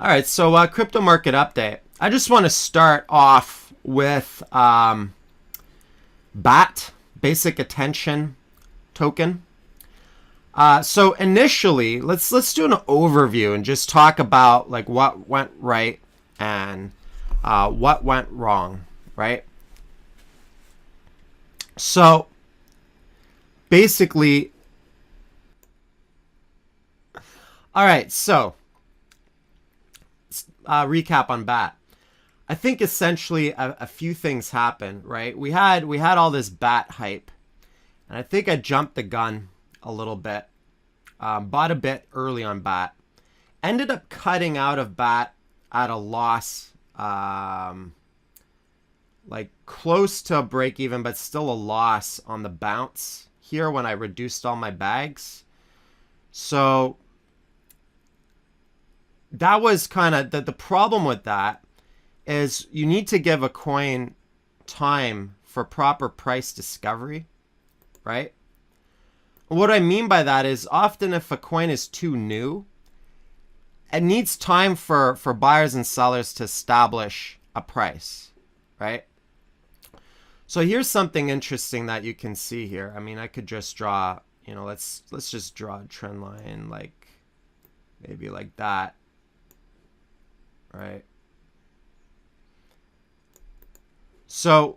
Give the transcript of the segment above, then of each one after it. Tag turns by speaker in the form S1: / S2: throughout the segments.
S1: All right, so crypto market update. I just want to start off with BAT, Basic Attention Token. So initially, let's do an overview and just talk about like what went right and what went wrong, right? So basically, all right. So recap on BAT. I think essentially a few things happened, right? We had all this BAT hype, and I think I jumped the gun a little bit. Bought a bit early on BAT. Ended up cutting out of BAT at a loss, like close to a break even, but still a loss on the bounce here when I reduced all my bags. So that was kind of the problem with that is you need to give a coin time for proper price discovery, right? What I mean by that is often if a coin is too new, it needs time for buyers and sellers to establish a price, right? So here's something interesting that you can see here. I mean, I could just draw, let's just draw a trend line like maybe like that, right? So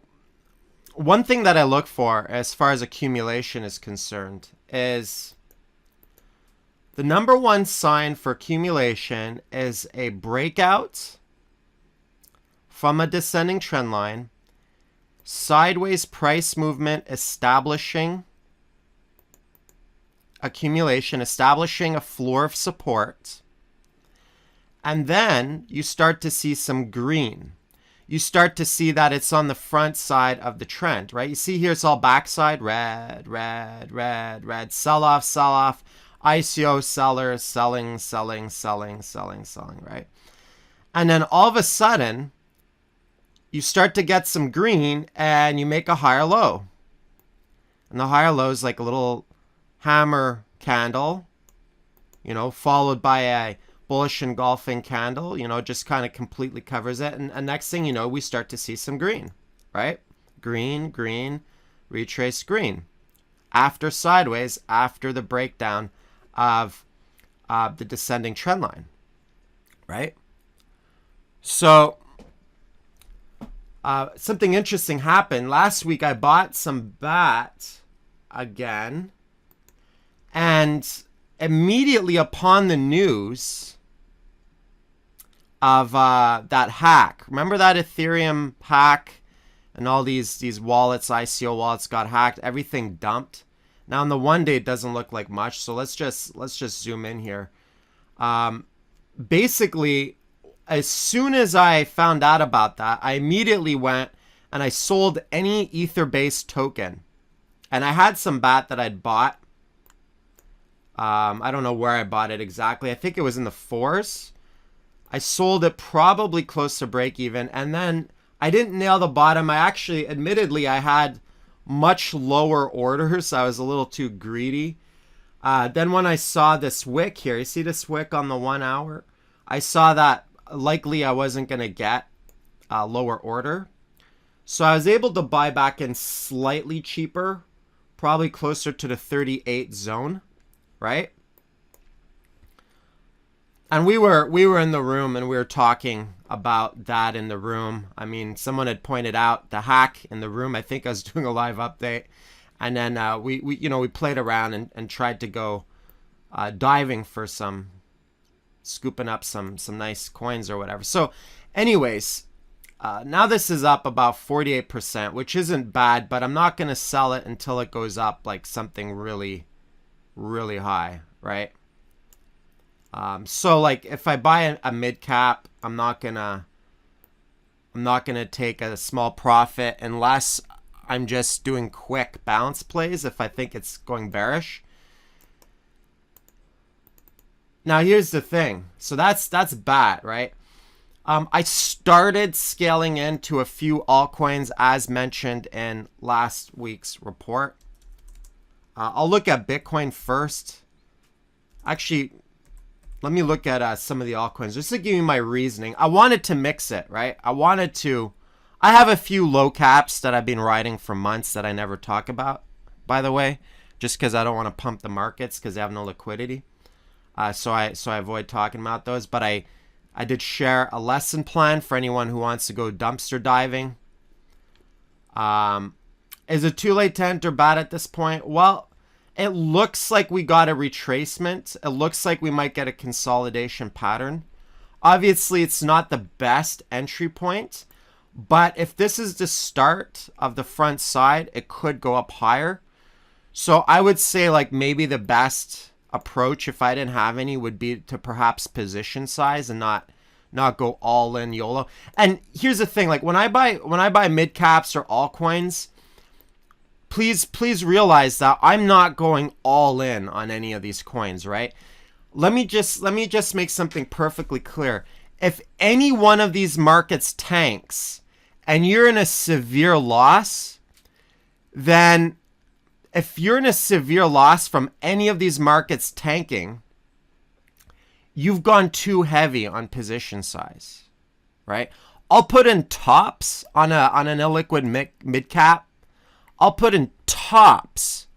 S1: one thing that I look for as far as accumulation is concerned is the number one sign for accumulation is a breakout from a descending trend line, sideways price movement establishing accumulation, establishing a floor of support, and then you start to see some green. You start to see that it's on the front side of the trend, right? You see here it's all backside, red, red, red, red, sell off, ICO sellers, selling, right? And then all of a sudden, you start to get some green and you make a higher low. And the higher low is like a little hammer candle, followed by a bullish engulfing candle, just kind of completely covers it. And next thing you know, we start to see some green, right? Green, green, retrace green. After sideways, after the breakdown of the descending trend line, right? So something interesting happened. Last week I bought some BAT again, and immediately upon the news of that hack, remember that Ethereum hack and all these wallets, ICO wallets got hacked, everything dumped. Now on the 1 day it doesn't look like much, so let's just zoom in here. Basically, as soon as I found out about that, I immediately went and I sold any Ether-based token. And I had some BAT that I'd bought. I don't know where I bought it exactly. I think it was in the 4s. I sold it probably close to break even. And then I didn't nail the bottom. Admittedly, I had much lower orders. So I was a little too greedy. Then when I saw this wick here, you see this wick on the 1 hour? I saw that likely I wasn't going to get a lower order. So I was able to buy back in slightly cheaper, probably closer to the 38 zone, right? And we were in the room and we were talking about that in the room. I mean, someone had pointed out the hack in the room. I think I was doing a live update. And then we played around and tried to go diving for scooping up some nice coins or whatever. So anyways, now this is up about 48%, which isn't bad, but I'm not going to sell it until it goes up like something really, really high, right? So like if I buy a mid cap, I'm not gonna take a small profit unless I'm just doing quick bounce plays if I think it's going bearish. Now here's the thing. So that's BAT, right? I started scaling into a few altcoins as mentioned in last week's report. I'll look at Bitcoin first. Actually, let me look at some of the altcoins just to give you my reasoning. I wanted to mix it, right? I have a few low caps that I've been riding for months that I never talk about, by the way, just because I don't want to pump the markets because they have no liquidity. So I avoid talking about those. But I did share a lesson plan for anyone who wants to go dumpster diving. Is it too late to enter bad at this point? Well, it looks like we got a retracement. It looks like we might get a consolidation pattern. Obviously, it's not the best entry point. But if this is the start of the front side, it could go up higher. So I would say like maybe the best approach, if I didn't have any, would be to perhaps position size and not go all in YOLO. And here's the thing, like when I buy mid caps or altcoins, please realize that I'm not going all in on any of these coins, right? Let me just make something perfectly clear. If any one of these markets tanks and you're in a severe loss, then if you're in a severe loss from any of these markets tanking, you've gone too heavy on position size, right? I'll put in tops on an illiquid mid cap. I'll put in tops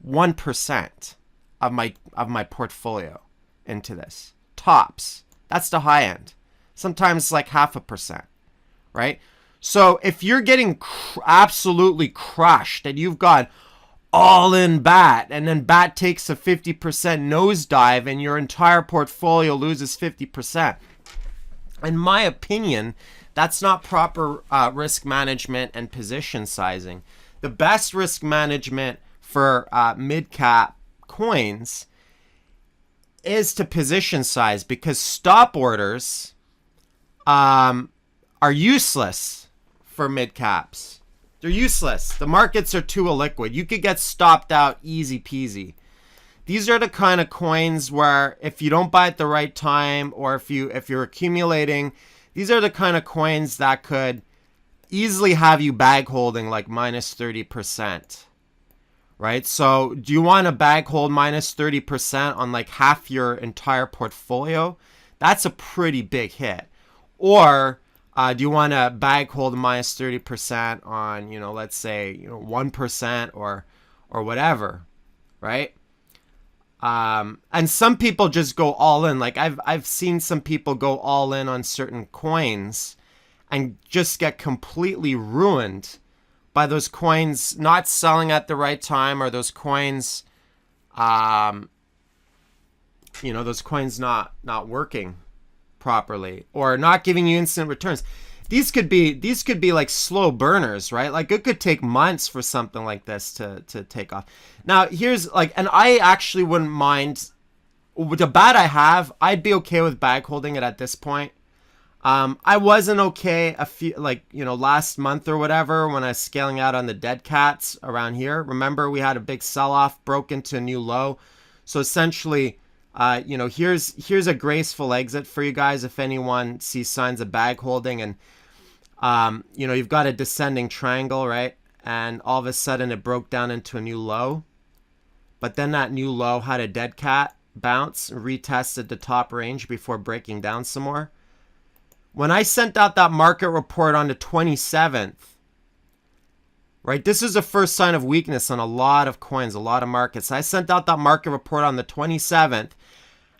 S1: 1% of my portfolio into this. Tops. That's the high end. Sometimes like 0.5%, right? So if you're getting absolutely crushed and you've got all in BAT and then BAT takes a 50% nosedive and your entire portfolio loses 50%, in my opinion, that's not proper risk management and position sizing. The best risk management for mid-cap coins is to position size, because stop orders are useless for mid caps. They're useless. The markets are too illiquid. You could get stopped out easy peasy. These are the kind of coins where if you don't buy at the right time, or if you're accumulating, these are the kind of coins that could easily have you bag holding like minus 30%. Right? So do you want to bag hold minus 30% on like half your entire portfolio? That's a pretty big hit. Or do you want to bag hold minus 30% on, let's say, 1% or whatever, right? And some people just go all in. Like I've seen some people go all in on certain coins and just get completely ruined by those coins not selling at the right time, or those coins, those coins not working properly, or not giving you instant returns. These could be like slow burners, right? Like it could take months for something like this to take off. Now here's like, and I actually wouldn't mind with the BAT I have. I'd be okay with bag holding it at this point. I wasn't okay last month or whatever when I was scaling out on the dead cats around here. Remember, we had a big sell-off, broke into a new low. So essentially, here's a graceful exit for you guys if anyone sees signs of bag holding, and you've got a descending triangle, right? And all of a sudden it broke down into a new low. But then that new low had a dead cat bounce, retested the top range before breaking down some more. When I sent out that market report on the 27th, right, this is the first sign of weakness on a lot of coins, a lot of markets. I sent out that market report on the 27th,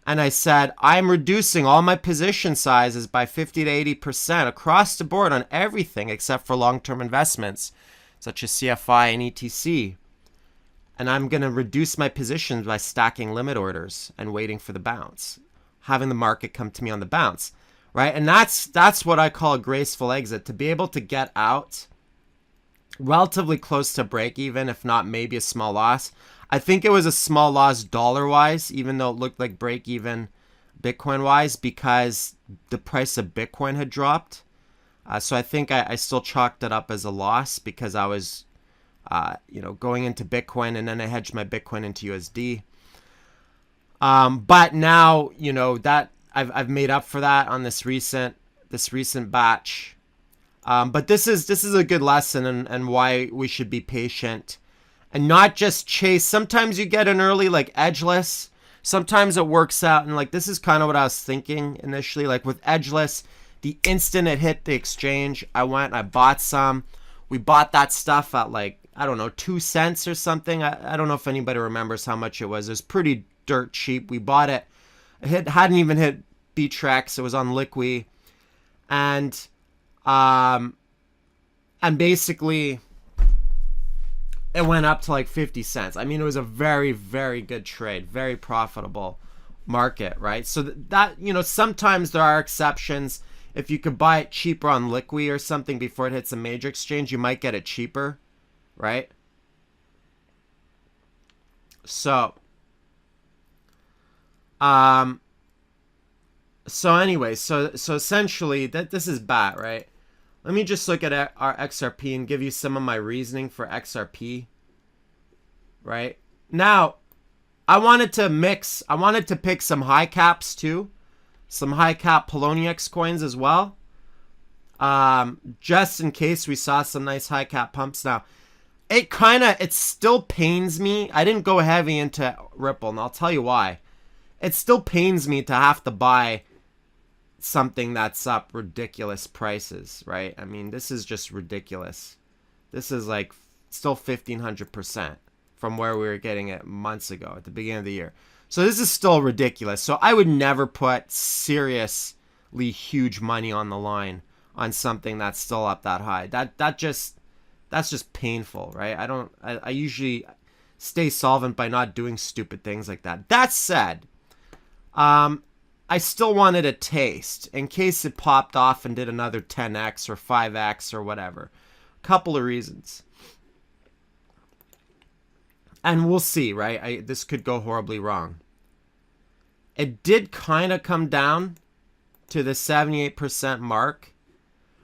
S1: and I said, I'm reducing all my position sizes by 50 to 80% across the board on everything except for long-term investments, such as CFI and ETC. And I'm going to reduce my positions by stacking limit orders and waiting for the bounce, having the market come to me on the bounce. Right, and that's what I call a graceful exit, to be able to get out relatively close to break even, if not maybe a small loss. I think it was a small loss dollar-wise, even though it looked like break even Bitcoin-wise, because the price of Bitcoin had dropped. So I think I still chalked it up as a loss because I was, going into Bitcoin, and then I hedged my Bitcoin into USD. But now, that I've made up for that on this recent batch. But this is a good lesson, and why we should be patient and not just chase. Sometimes you get in early, like edgeless. sometimes it works out. And like, this is kind of what I was thinking initially, like with Edgeless, the instant it hit the exchange, I bought some. We bought that stuff at like, I don't know, 2 cents or something. I don't know if anybody remembers how much it was. It was pretty dirt cheap. We bought it. It hadn't even hit Bittrex. It was on Liqui. And basically it went up to like 50 cents. I mean, it was a very, very good trade, very profitable market, right? So that, you know, sometimes there are exceptions. If you could buy it cheaper on Liqui or something before it hits a major exchange, you might get it cheaper, right? So, anyway, so essentially this is BAT, right? Let me just look at our XRP and give you some of my reasoning for XRP, right? Now, I wanted to pick some high caps too, some high cap Poloniex coins as well, just in case we saw some nice high cap pumps. Now, it still pains me. I didn't go heavy into Ripple, and I'll tell you why. It still pains me to have to buy something that's up ridiculous prices, right? I mean, this is just ridiculous. This is like still 1,500% from where we were getting it months ago at the beginning of the year. So this is still ridiculous. So I would never put seriously huge money on the line on something that's still up that high. That's just painful, right? I usually stay solvent by not doing stupid things like that. That said, I still wanted a taste in case it popped off and did another 10x or 5x or whatever. Couple of reasons. And we'll see, right? This could go horribly wrong. It did kind of come down to the 78% mark,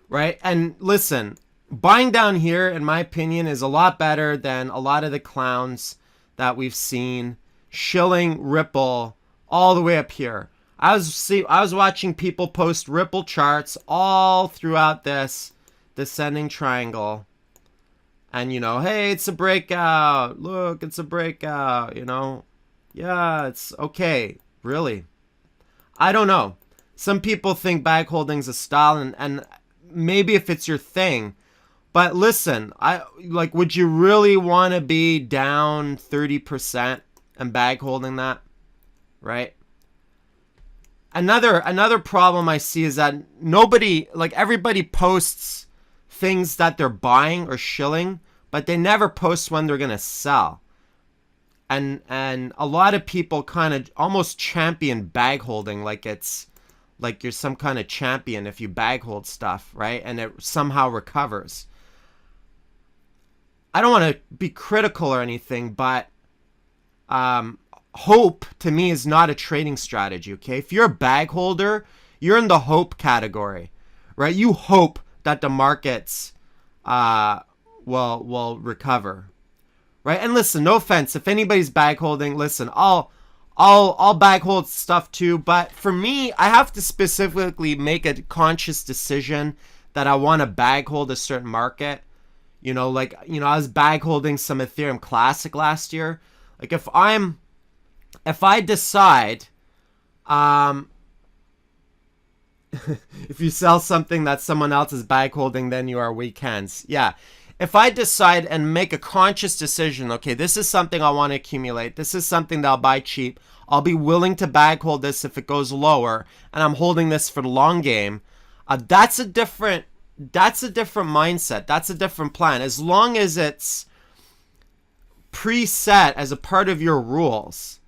S1: right? And listen, buying down here, in my opinion, is a lot better than a lot of the clowns that we've seen shilling Ripple all the way up here. I was watching people post Ripple charts all throughout this descending triangle. And, you know, hey, it's a breakout. Look, it's a breakout, you know. Yeah, it's okay. Really? I don't know. Some people think bag holding's a style, and maybe if it's your thing. But listen, would you really want to be down 30% and bag holding that? Right? Another problem I see is that everybody posts things that they're buying or shilling, but they never post when they're going to sell. And a lot of people kind of almost champion bag holding like it's like you're some kind of champion if you bag hold stuff, right? And it somehow recovers. I don't want to be critical or anything, but hope to me is not a trading strategy, okay? If you're a bag holder, you're in the hope category, right? You hope that the markets will recover, right? And listen, no offense, if anybody's bag holding, listen, I'll bag hold stuff too, but for me, I have to specifically make a conscious decision that I want to bag hold a certain market. You know, I was bag holding some Ethereum Classic last year. Like if I decide, if you sell something that someone else is bag holding, then you are weak hands. Yeah. If I decide and make a conscious decision, okay, this is something I want to accumulate. This is something that I'll buy cheap. I'll be willing to bag hold this if it goes lower, and I'm holding this for the long game. That's a different mindset. That's a different plan. As long as it's preset as a part of your rules,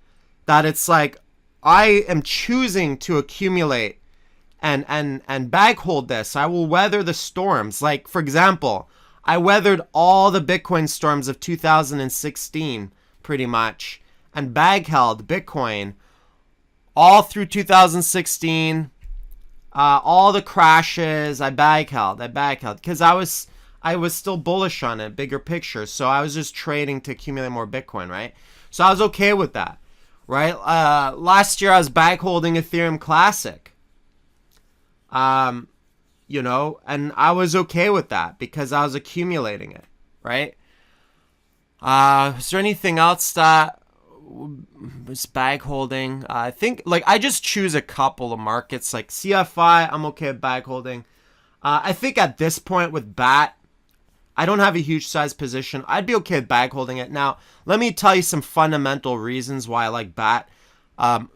S1: that it's like, I am choosing to accumulate and bag hold this. I will weather the storms. Like, for example, I weathered all the Bitcoin storms of 2016 pretty much and bag held Bitcoin all through 2016. All the crashes I bag held because I was still bullish on it, bigger picture. So I was just trading to accumulate more Bitcoin, right? So I was okay with that, right? Last year I was bag holding Ethereum Classic. You know, and I was okay with that because I was accumulating it, right? Is there anything else that was bag holding. I think like I just choose a couple of markets like CFI. I'm okay with bag holding. I think at this point with BAT, I don't have a huge size position. I'd be okay with bag holding it. Now, let me tell you some fundamental reasons why I like BAT.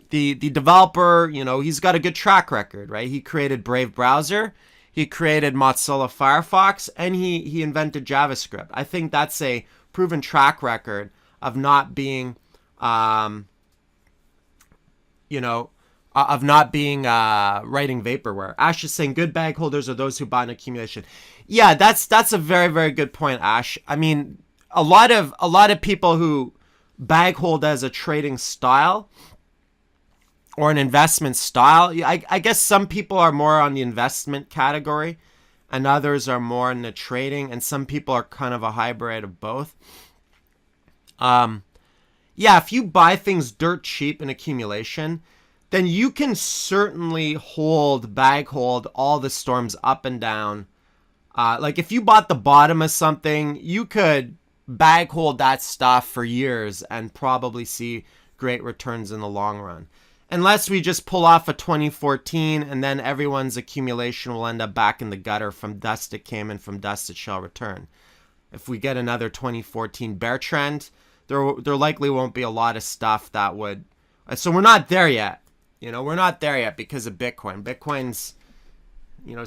S1: The developer, he's got a good track record, right? He created Brave browser, he created Mozilla Firefox, and he invented JavaScript. I think that's a proven track record of not being, writing vaporware. Ash is saying good bag holders are those who buy an accumulation. Yeah, that's a very, very good point, Ash. I mean, a lot of people who bag hold as a trading style or an investment style, I guess some people are more on the investment category and others are more in the trading, and some people are kind of a hybrid of both. Yeah, if you buy things dirt cheap in accumulation, then you can certainly bag hold all the storms up and down. Like if you bought the bottom of something, you could bag hold that stuff for years and probably see great returns in the long run. Unless we just pull off a 2014 and then everyone's accumulation will end up back in the gutter. From dust it came and from dust it shall return. If we get another 2014 bear trend, there likely won't be a lot of stuff that would... So we're not there yet. We're not there yet because of Bitcoin. Bitcoin's,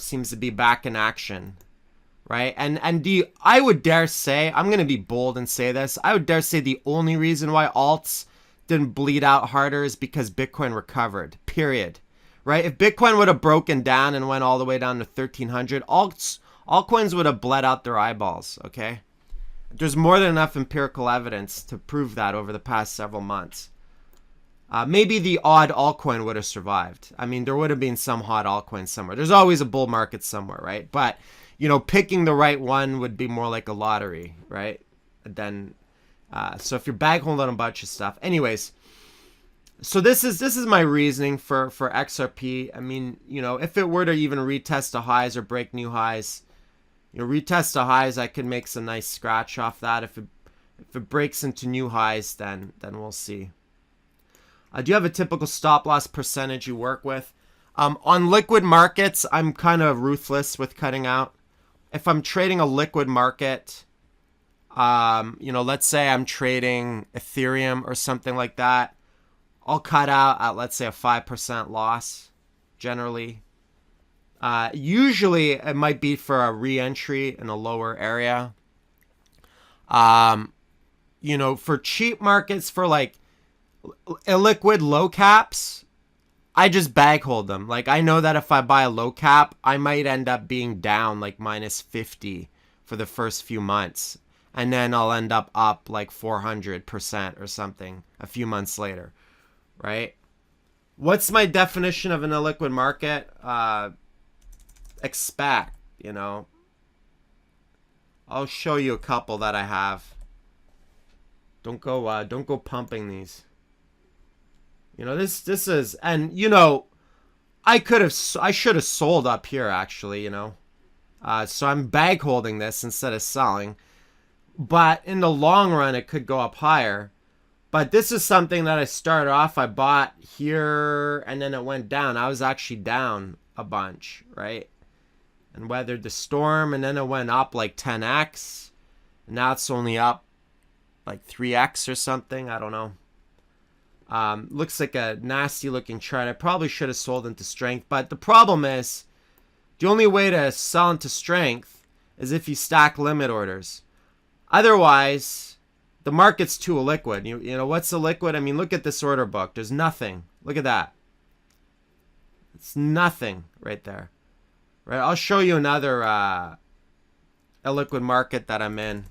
S1: seems to be back in action, right? And I would dare say, I'm going to be bold and say this, I would dare say the only reason why alts didn't bleed out harder is because Bitcoin recovered, period, right? If Bitcoin would have broken down and went all the way down to 1,300, altcoins would have bled out their eyeballs, okay? There's more than enough empirical evidence to prove that over the past several months. Maybe the odd altcoin would have survived. I mean, there would have been some hot altcoin somewhere. There's always a bull market somewhere, right? But, picking the right one would be more like a lottery, right? So if you're bag holding a bunch of stuff. Anyways, so this is my reasoning for XRP. I mean, if it were to even retest the highs or break new highs, retest the highs, I could make some nice scratch off that. If it breaks into new highs, then we'll see. Do you have a typical stop loss percentage you work with? On liquid markets, I'm kind of ruthless with cutting out. If I'm trading a liquid market, let's say I'm trading Ethereum or something like that, I'll cut out at, let's say, a 5% loss, generally. Usually it might be for a re-entry in a lower area. For cheap markets, for like illiquid low caps, I just bag hold them. Like I know that if I buy a low cap, I might end up being down like minus 50 for the first few months. And then I'll end up like 400% or something a few months later, right? What's my definition of an illiquid market? Expect, I'll show you a couple that I have. Don't go pumping these. This is, and I should have sold up here actually, so I'm bag holding this instead of selling. But in the long run, it could go up higher. But this is something that I started off, I bought here, and then it went down. I was actually down a bunch, right? And weathered the storm, and then it went up like 10x. And now it's only up like 3x or something. I don't know. Looks like a nasty looking chart. I probably should have sold into strength. But the problem is, the only way to sell into strength is if you stack limit orders. Otherwise, the market's too illiquid. What's illiquid? I mean, look at this order book. There's nothing. Look at that. It's nothing right there. Right? I'll show you another illiquid market that I'm in.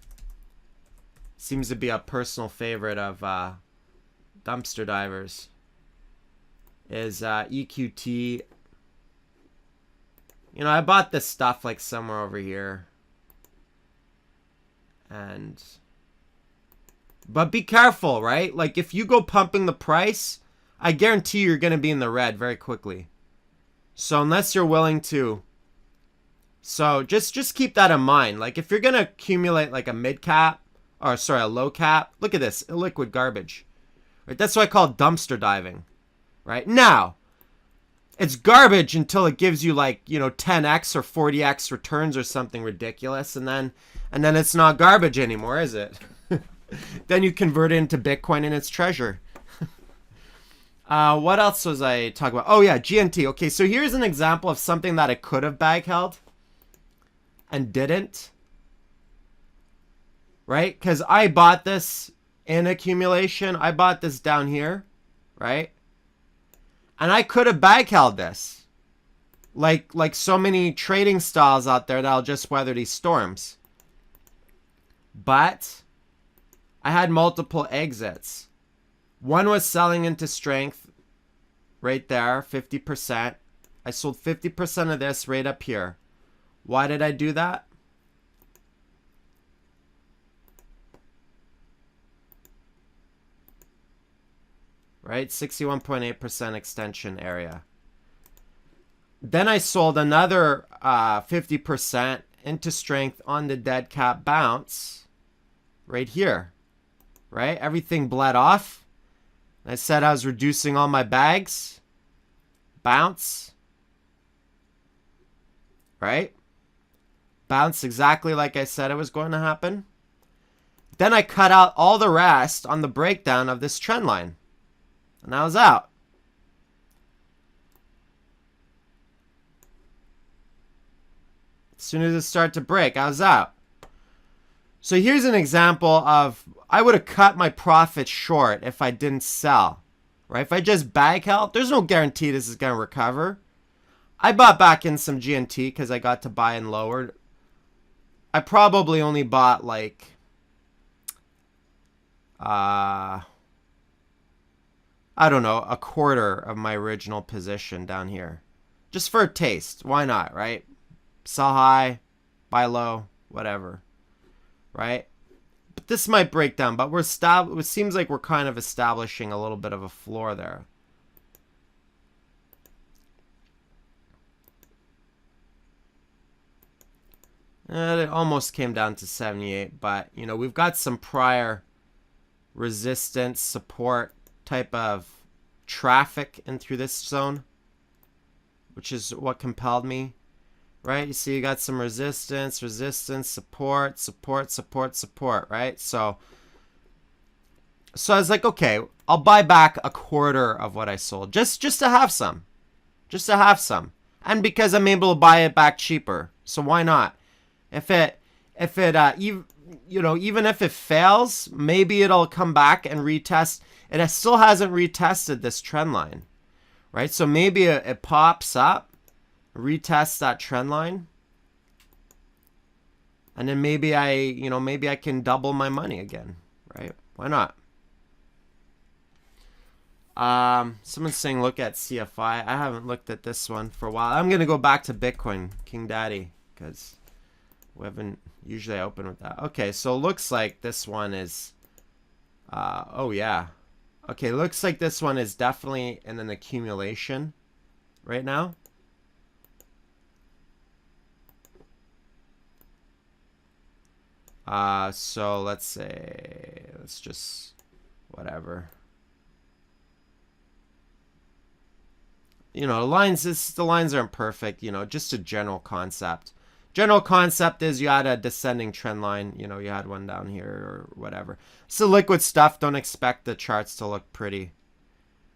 S1: Seems to be a personal favorite of dumpster divers. Is EQT. I bought this stuff like somewhere over here. But be careful, right? Like if you go pumping the price, I guarantee you're going to be in the red very quickly. So unless you're willing to, just keep that in mind. Like if you're going to accumulate like a low cap, look at this, illiquid garbage, Right? That's what I call dumpster diving. Right? Now, it's garbage until it gives you like, 10x or 40x returns or something ridiculous, and then it's not garbage anymore, is it? Then you convert it into Bitcoin and it's treasure. What else was I talking about? Oh yeah, GNT. Okay, so here's an example of something that I could have bag held and didn't. Right? Because I bought this in accumulation. I bought this down here, right? And I could have bag held this. Like so many trading styles out there that'll just weather these storms. But I had multiple exits. One was selling into strength right there, 50%. I sold 50% of this right up here. Why did I do that? Right? 61.8% extension area. Then I sold another 50% into strength on the dead cat bounce right here. Right? Everything bled off. I said I was reducing all my bags. Bounce. Right? Bounce exactly like I said it was going to happen. Then I cut out all the rest on the breakdown of this trend line. And I was out. As soon as it started to break, I was out. So here's an example of, I would have cut my profit short if I didn't sell. Right? If I just bag held, there's no guarantee this is going to recover. I bought back in some GNT because I got to buy in lower. I probably only bought like I don't know, a quarter of my original position down here. Just for a taste. Why not, right? Sell high, buy low, whatever. Right? But this might break down, but it seems like we're kind of establishing a little bit of a floor there. And it almost came down to 78, but, we've got some prior resistance, support type of traffic in through this zone, which is what compelled me, right? You see, you got some resistance, support, right? So I was like, okay, I'll buy back a quarter of what I sold, just to have some, and because I'm able to buy it back cheaper, so why not? Even if it fails, maybe it'll come back and retest. It still hasn't retested this trend line, right? So maybe it pops up, retests that trend line, and then maybe I can double my money again, right? Why not? Someone's saying look at CFI. I haven't looked at this one for a while. I'm gonna go back to Bitcoin King Daddy because we haven't. Usually I open with that. Okay, so it looks like this one is, oh yeah. Okay, looks like this one is definitely in an accumulation right now. So let's say, let's just, whatever. The lines aren't perfect, just a general concept. General concept is you had a descending trend line, you had one down here or whatever. So liquid stuff, don't expect the charts to look pretty,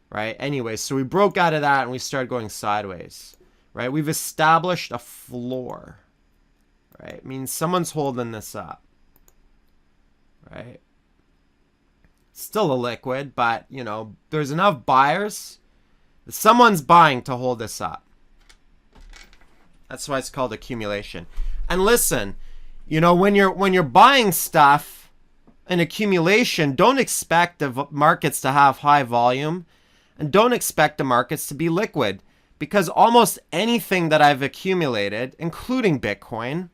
S1: right? Anyway, so we broke out of that and we started going sideways, right? We've established a floor, right? It means someone's holding this up, right? Still a liquid, but, there's enough buyers. Someone's buying to hold this up. That's why it's called accumulation. And listen, when you're buying stuff in accumulation, don't expect the markets to have high volume and don't expect the markets to be liquid, because almost anything that I've accumulated, including Bitcoin,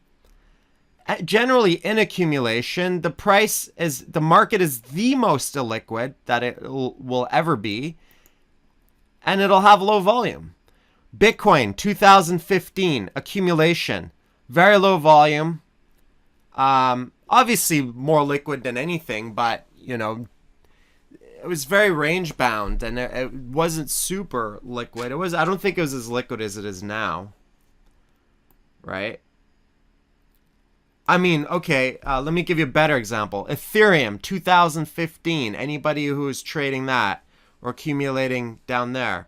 S1: generally in accumulation, the market is the most illiquid that it will ever be, and it'll have low volume. Bitcoin 2015 accumulation, very low volume, obviously more liquid than anything, but was very range bound, and it wasn't super liquid. I don't think it was as liquid as it is now, right? I mean, okay, let me give you a better example. Ethereum 2015. Anybody who is trading that or accumulating down there,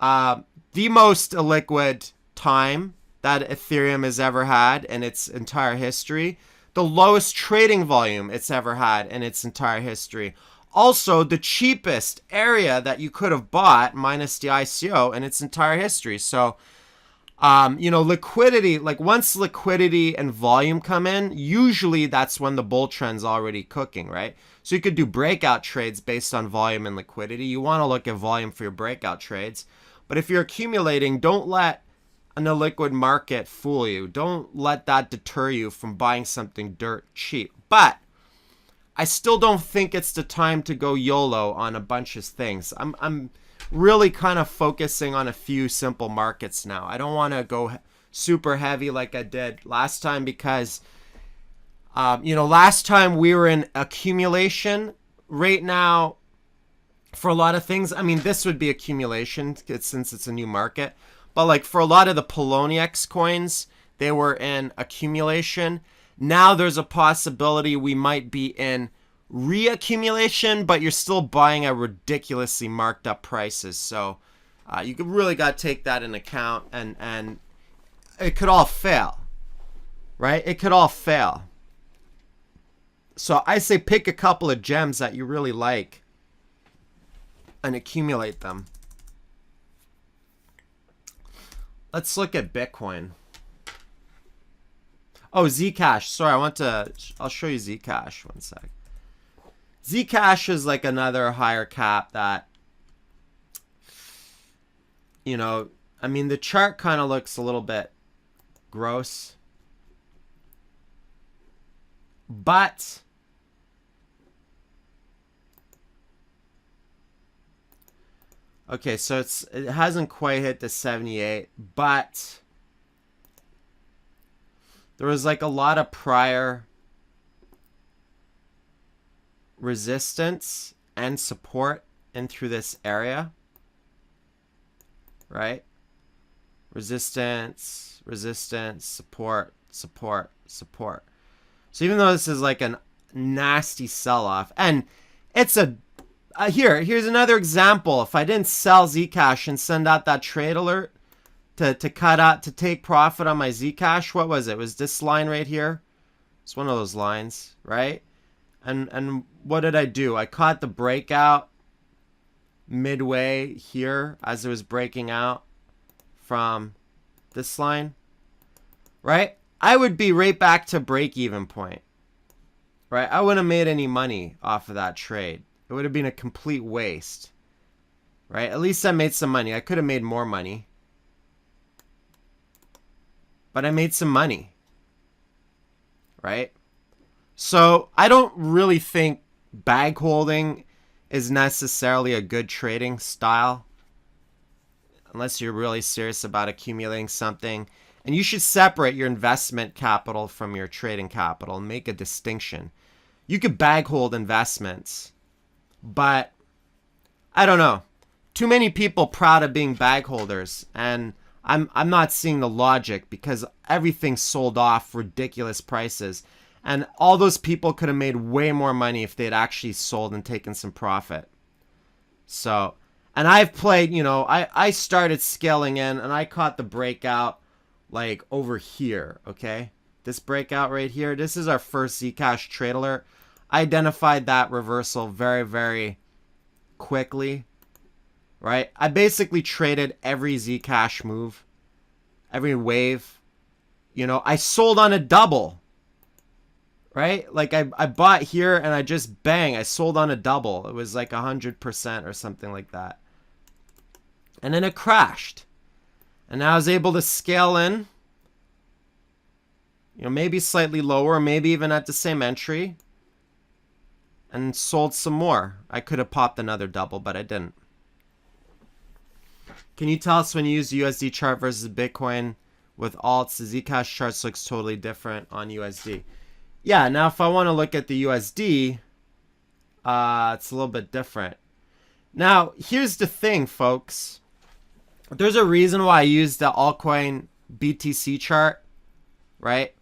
S1: the most illiquid time that Ethereum has ever had in its entire history. The lowest trading volume it's ever had in its entire history. Also, the cheapest area that you could have bought, minus the ICO, in its entire history. So, liquidity, like once liquidity and volume come in, usually that's when the bull trend's already cooking, right? So you could do breakout trades based on volume and liquidity. You want to look at volume for your breakout trades. But if you're accumulating, don't let an illiquid market fool you. Don't let that deter you from buying something dirt cheap. But I still don't think it's the time to go YOLO on a bunch of things. I'm really kind of focusing on a few simple markets now. I don't want to go super heavy like I did last time because, last time we were in accumulation. Right now, for a lot of things, I mean, this would be accumulation since it's a new market. But like for a lot of the Poloniex coins, they were in accumulation. Now there's a possibility we might be in reaccumulation, but you're still buying at ridiculously marked up prices. So you really got to take that in account, and it could all fail, right? It could all fail. So I say pick a couple of gems that you really like and accumulate them. Let's look at Bitcoin. Oh, Zcash. Sorry, I'll show you Zcash. One sec. Zcash is like another higher cap that, I mean, the chart kind of looks a little bit gross. But okay, so it hasn't quite hit the 78, but there was like a lot of prior resistance and support in through this area, right? Resistance, support. So even though this is like a nasty sell-off, and it's here's another example. If I didn't sell Zcash and send out that trade alert to take profit on my Zcash, what was it? It was this line right here. It's one of those lines, right? And what did I do? I caught the breakout midway here as it was breaking out from this line, right? I would be right back to break-even point, right? I wouldn't have made any money off of that trade. It would have been a complete waste, right? At least I made some money. I could have made more money, but I made some money, right? So I don't really think bag holding is necessarily a good trading style unless you're really serious about accumulating something. And you should separate your investment capital from your trading capital and make a distinction. You could bag hold investments, but I don't know. Too many people proud of being bag holders, and I'm not seeing the logic because everything's sold off ridiculous prices. And all those people could have made way more money if they had actually sold and taken some profit. So, and I've played, I started scaling in and I caught the breakout like over here, okay? This breakout right here, this is our first Zcash trade alert. I identified that reversal very, very quickly, right? I basically traded every Zcash move, every wave. I sold on a double. Right? Like I bought here and I just I sold on a double. It was like 100% or something like that. And then it crashed. And I was able to scale in, maybe slightly lower, maybe even at the same entry, and sold some more. I could have popped another double, but I didn't. Can you tell us when you use the USD chart versus Bitcoin with alts? The Zcash charts looks totally different on USD. Yeah, now if I want to look at the USD, It's a little bit different. Now, here's the thing, folks. There's a reason why I use the altcoin BTC chart, right?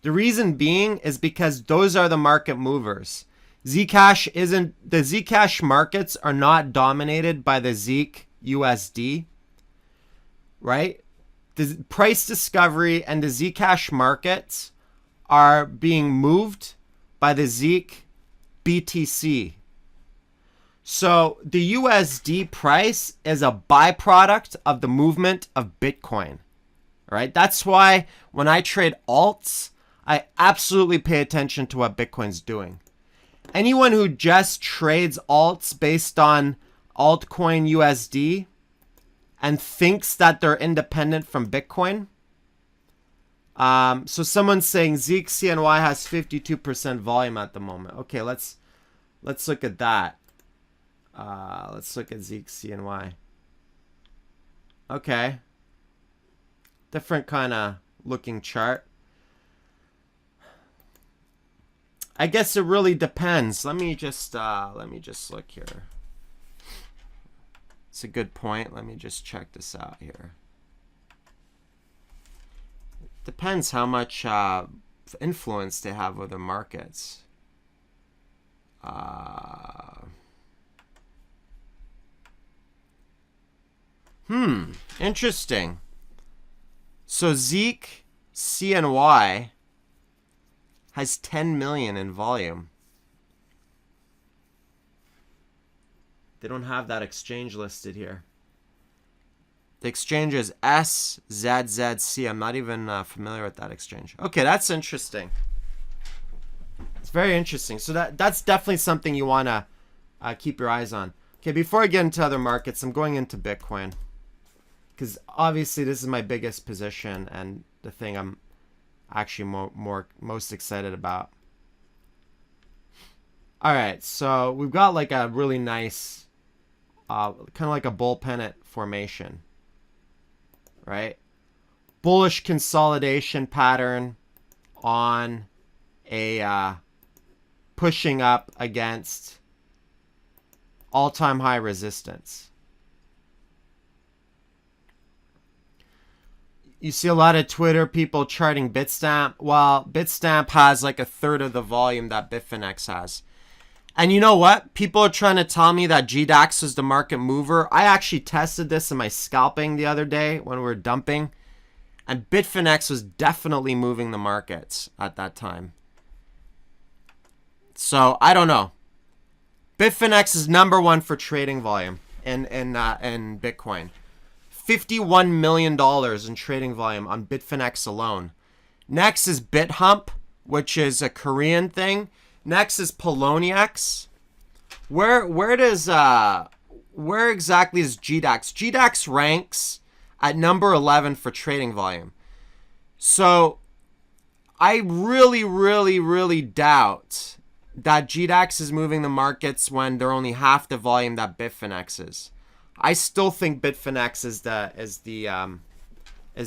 S1: The reason being is because those are the market movers. Zcash isn't, the Zcash markets are not dominated by the Zeek USD, right? The price discovery and the Zcash markets are being moved by the Zeek BTC. So the USD price is a byproduct of the movement of Bitcoin, right? That's why when I trade alts, I absolutely pay attention to what Bitcoin's doing. Anyone who just trades alts based on altcoin USD and thinks that they're independent from Bitcoin. So someone's saying Zeek CNY has 52% volume at the moment. Okay, let's look at that. Let's look at Zeek CNY. Okay. Different kind of looking chart. I guess it really depends. Let me just look here. It's a good point. Let me just check this out here. Depends how much influence they have over the markets. Interesting. So Zeek CNY has 10 million in volume. They don't have that exchange listed here. The exchange is SZZC. I'm not even familiar with that exchange. Okay, that's interesting. It's very interesting. So that's definitely something you want to keep your eyes on. Okay, before I get into other markets, I'm going into Bitcoin. Because obviously this is my biggest position and the thing I'm actually most excited about. All right, so we've got like a really nice, kind of like a bull pennant formation, right? Bullish consolidation pattern on a pushing up against all-time high resistance. You see a lot of Twitter people charting Bitstamp. Well, Bitstamp has like a third of the volume that Bitfinex has. And you know what? People are trying to tell me that GDAX is the market mover. I actually tested this in my scalping the other day when we were dumping. And Bitfinex was definitely moving the markets at that time. So, I don't know. Bitfinex is #1 for trading volume in Bitcoin. $51 million in trading volume on Bitfinex alone. Next is BitHump, which is a Korean thing. Next is Poloniex. Where exactly is GDAX? GDAX ranks at number 11 for trading volume. So I really doubt that GDAX is moving the markets when they're only half the volume that Bitfinex is. I still think Bitfinex is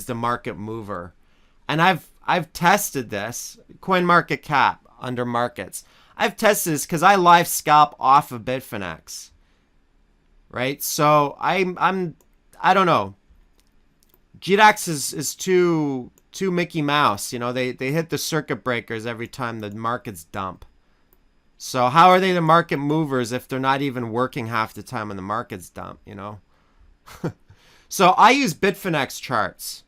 S1: the market mover, and I've tested this. CoinMarketCap under markets. I've tested this because I live scalp off of Bitfinex, right? So I don't know. GDAX is too Mickey Mouse. You know, they hit the circuit breakers every time the markets dump. So how are they the market movers if they're not even working half the time when the markets dump, you know? So I use Bitfinex charts.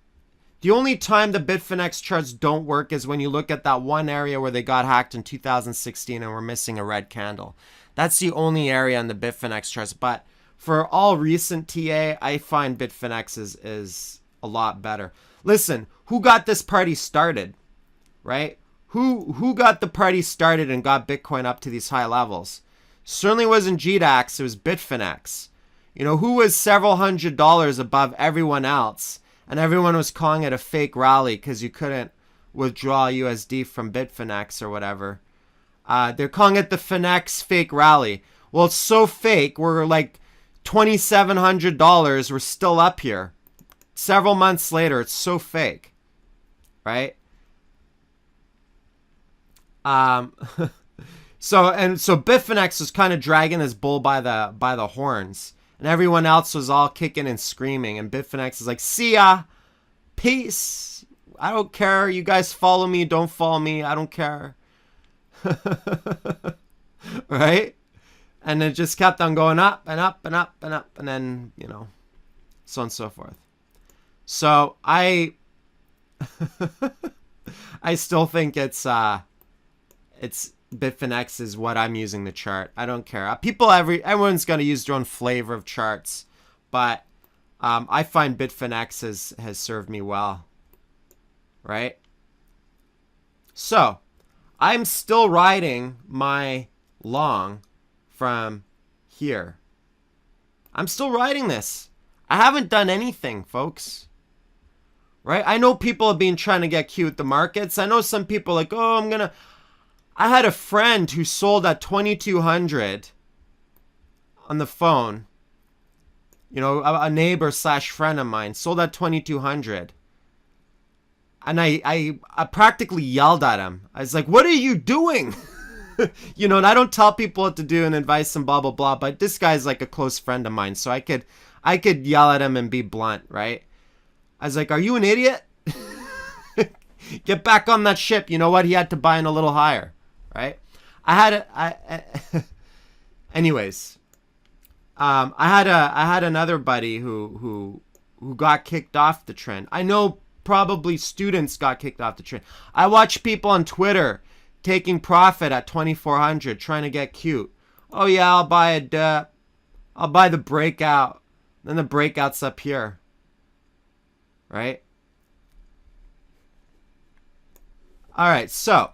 S1: The only time the Bitfinex charts don't work is when you look at that one area where they got hacked in 2016 and we're missing a red candle. That's the only area on the Bitfinex charts. But for all recent TA, I find Bitfinex is a lot better. Listen, who got this party started, right? Who got the party started and got Bitcoin up to these high levels? Certainly wasn't GDAX, it was Bitfinex. You know, who was several $100s above everyone else, and everyone was calling it a fake rally because you couldn't withdraw USD from Bitfinex or whatever. They're calling it the Finex fake rally. Well, it's so fake, we're like $2,700, we're still up here. Several months later, it's so fake, right? So Bitfinex was kind of dragging this bull by the horns, and everyone else was all kicking and screaming, and Bitfinex is like, "See ya, peace. I don't care. You guys follow me, don't follow me. I don't care." Right? And it just kept on going up and up and up and up, and then, so on and so forth. So I still think it's Bitfinex is what I'm using the chart. I don't care. Everyone's gonna use their own flavor of charts, but I find Bitfinex has served me well. Right? So I'm still riding my long from here. I'm still riding this. I haven't done anything, folks. Right? I know people have been trying to get cute with the markets. I know some people are like, oh, I had a friend who sold at 2,200 on the phone. A neighbor / friend of mine sold at 2,200. And I practically yelled at him. I was like, what are you doing? And I don't tell people what to do and advice and blah, blah, blah. But this guy's like a close friend of mine. So I could yell at him and be blunt, right? I was like, are you an idiot? Get back on that ship. You know what? He had to buy in a little higher, right? Anyways, I had another buddy who got kicked off the trend. I know probably students got kicked off the trend. I watch people on Twitter taking profit at 2,400, trying to get cute. Oh yeah, I'll buy the breakout. Then the breakout's up here. Right? Alright, so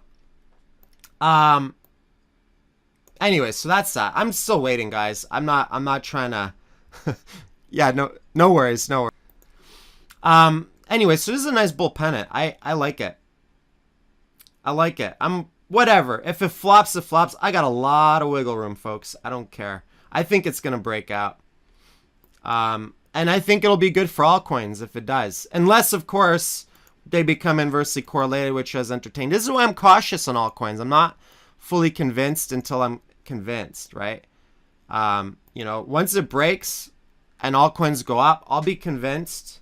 S1: anyway, so that's that. I'm still waiting, guys. I'm not trying to yeah, no worries. Anyway, so this is a nice bull pennant. I like it. I'm whatever. If it flops, it flops. I got a lot of wiggle room, folks. I don't care. I think it's gonna break out. And I think it'll be good for altcoins if it does. Unless, of course, they become inversely correlated, which has entertained. This is why I'm cautious on altcoins. I'm not fully convinced until I'm convinced, right? Once it breaks and altcoins go up, I'll be convinced.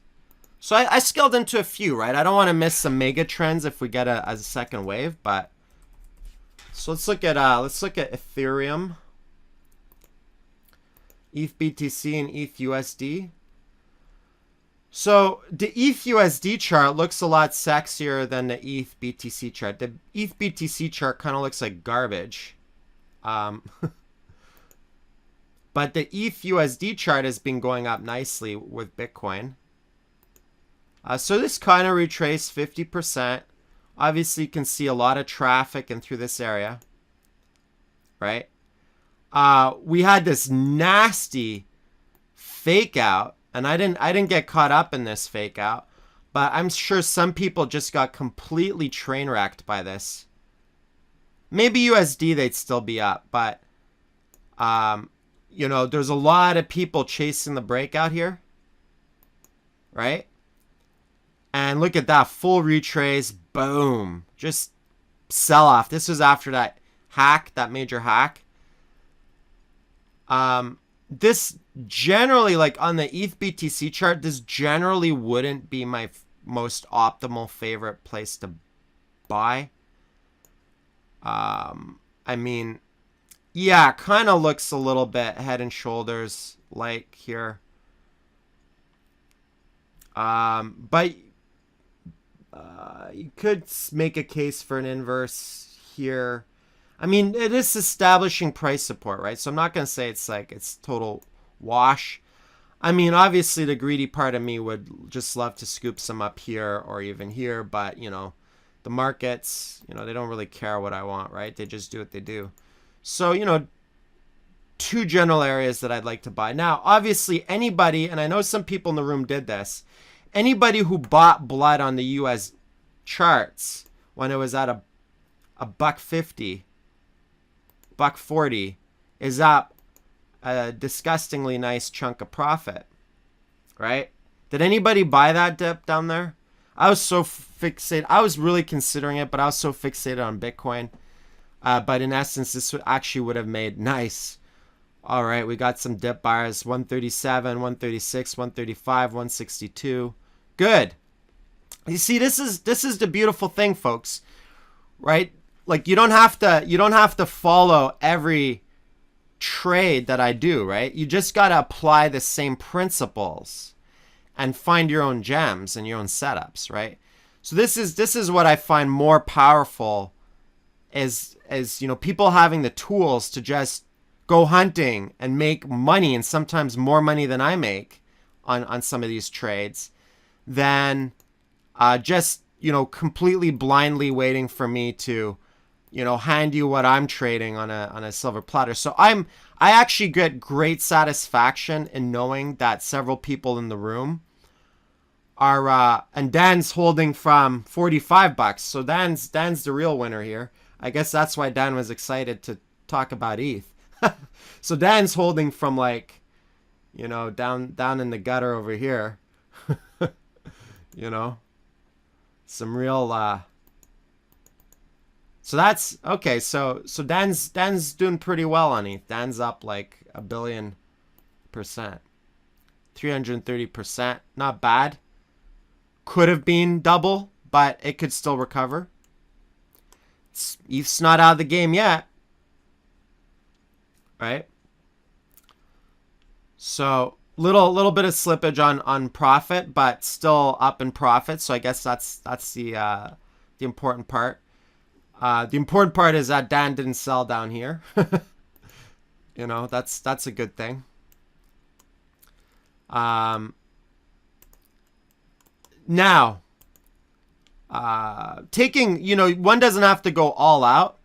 S1: So I scaled into a few, right? I don't want to miss some mega trends if we get a second wave, but so let's look at Ethereum, ETH BTC, and ETH USD. So the ETH USD chart looks a lot sexier than the ETH BTC chart. The ETH BTC chart kind of looks like garbage. But the ETH USD chart has been going up nicely with Bitcoin. So this kind of retraced 50%. Obviously, you can see a lot of traffic in through this area, right? We had this nasty fake out, and I didn't get caught up in this fake out, but I'm sure some people just got completely train wrecked by this. Maybe USD they'd still be up, but there's a lot of people chasing the breakout here, right? And look at that full retrace, boom, just sell off. This was after that hack, that major hack. This generally, like on the ETH BTC chart, this generally wouldn't be my most optimal favorite place to buy. I mean, yeah, kind of looks a little bit head and shoulders like here. But you could make a case for an inverse here. I mean, it is establishing price support, right? So I'm not going to say it's total wash. I mean, obviously the greedy part of me would just love to scoop some up here or even here, but the markets, they don't really care what I want, right? They just do what they do. So, two general areas that I'd like to buy. Now, obviously anybody, and I know some people in the room did this, anybody who bought blood on the US charts when it was at a $1.50, $1.40 is up a disgustingly nice chunk of profit, right? Did anybody buy that dip down there? I was so fixated. I was really considering it, but I was so fixated on Bitcoin. But in essence, this actually would have made nice. All right, we got some dip bars, 137, 136, 135, 162. Good. You see, this is the beautiful thing, folks, right? Like you don't have to follow every trade that I do, right? You just got to apply the same principles and find your own gems and your own setups, right? So this is what I find more powerful is people having the tools to just go hunting and make money, and sometimes more money than I make on some of these trades, than just completely blindly waiting for me to hand you what I'm trading on a silver platter. So I actually get great satisfaction in knowing that several people in the room are and Dan's holding from $45. So Dan's the real winner here. I guess that's why Dan was excited to talk about ETH. So Dan's holding from down in the gutter over here. Some real so that's okay. So Dan's doing pretty well on ETH. Dan's up like 1,000,000,000%, 330%. Not bad. Could have been double, but it could still recover. ETH's not out of the game yet, right? So little bit of slippage on profit, but still up in profit. So I guess that's the important part. The important part is that Dan didn't sell down here. That's a good thing. Now, taking, one doesn't have to go all out.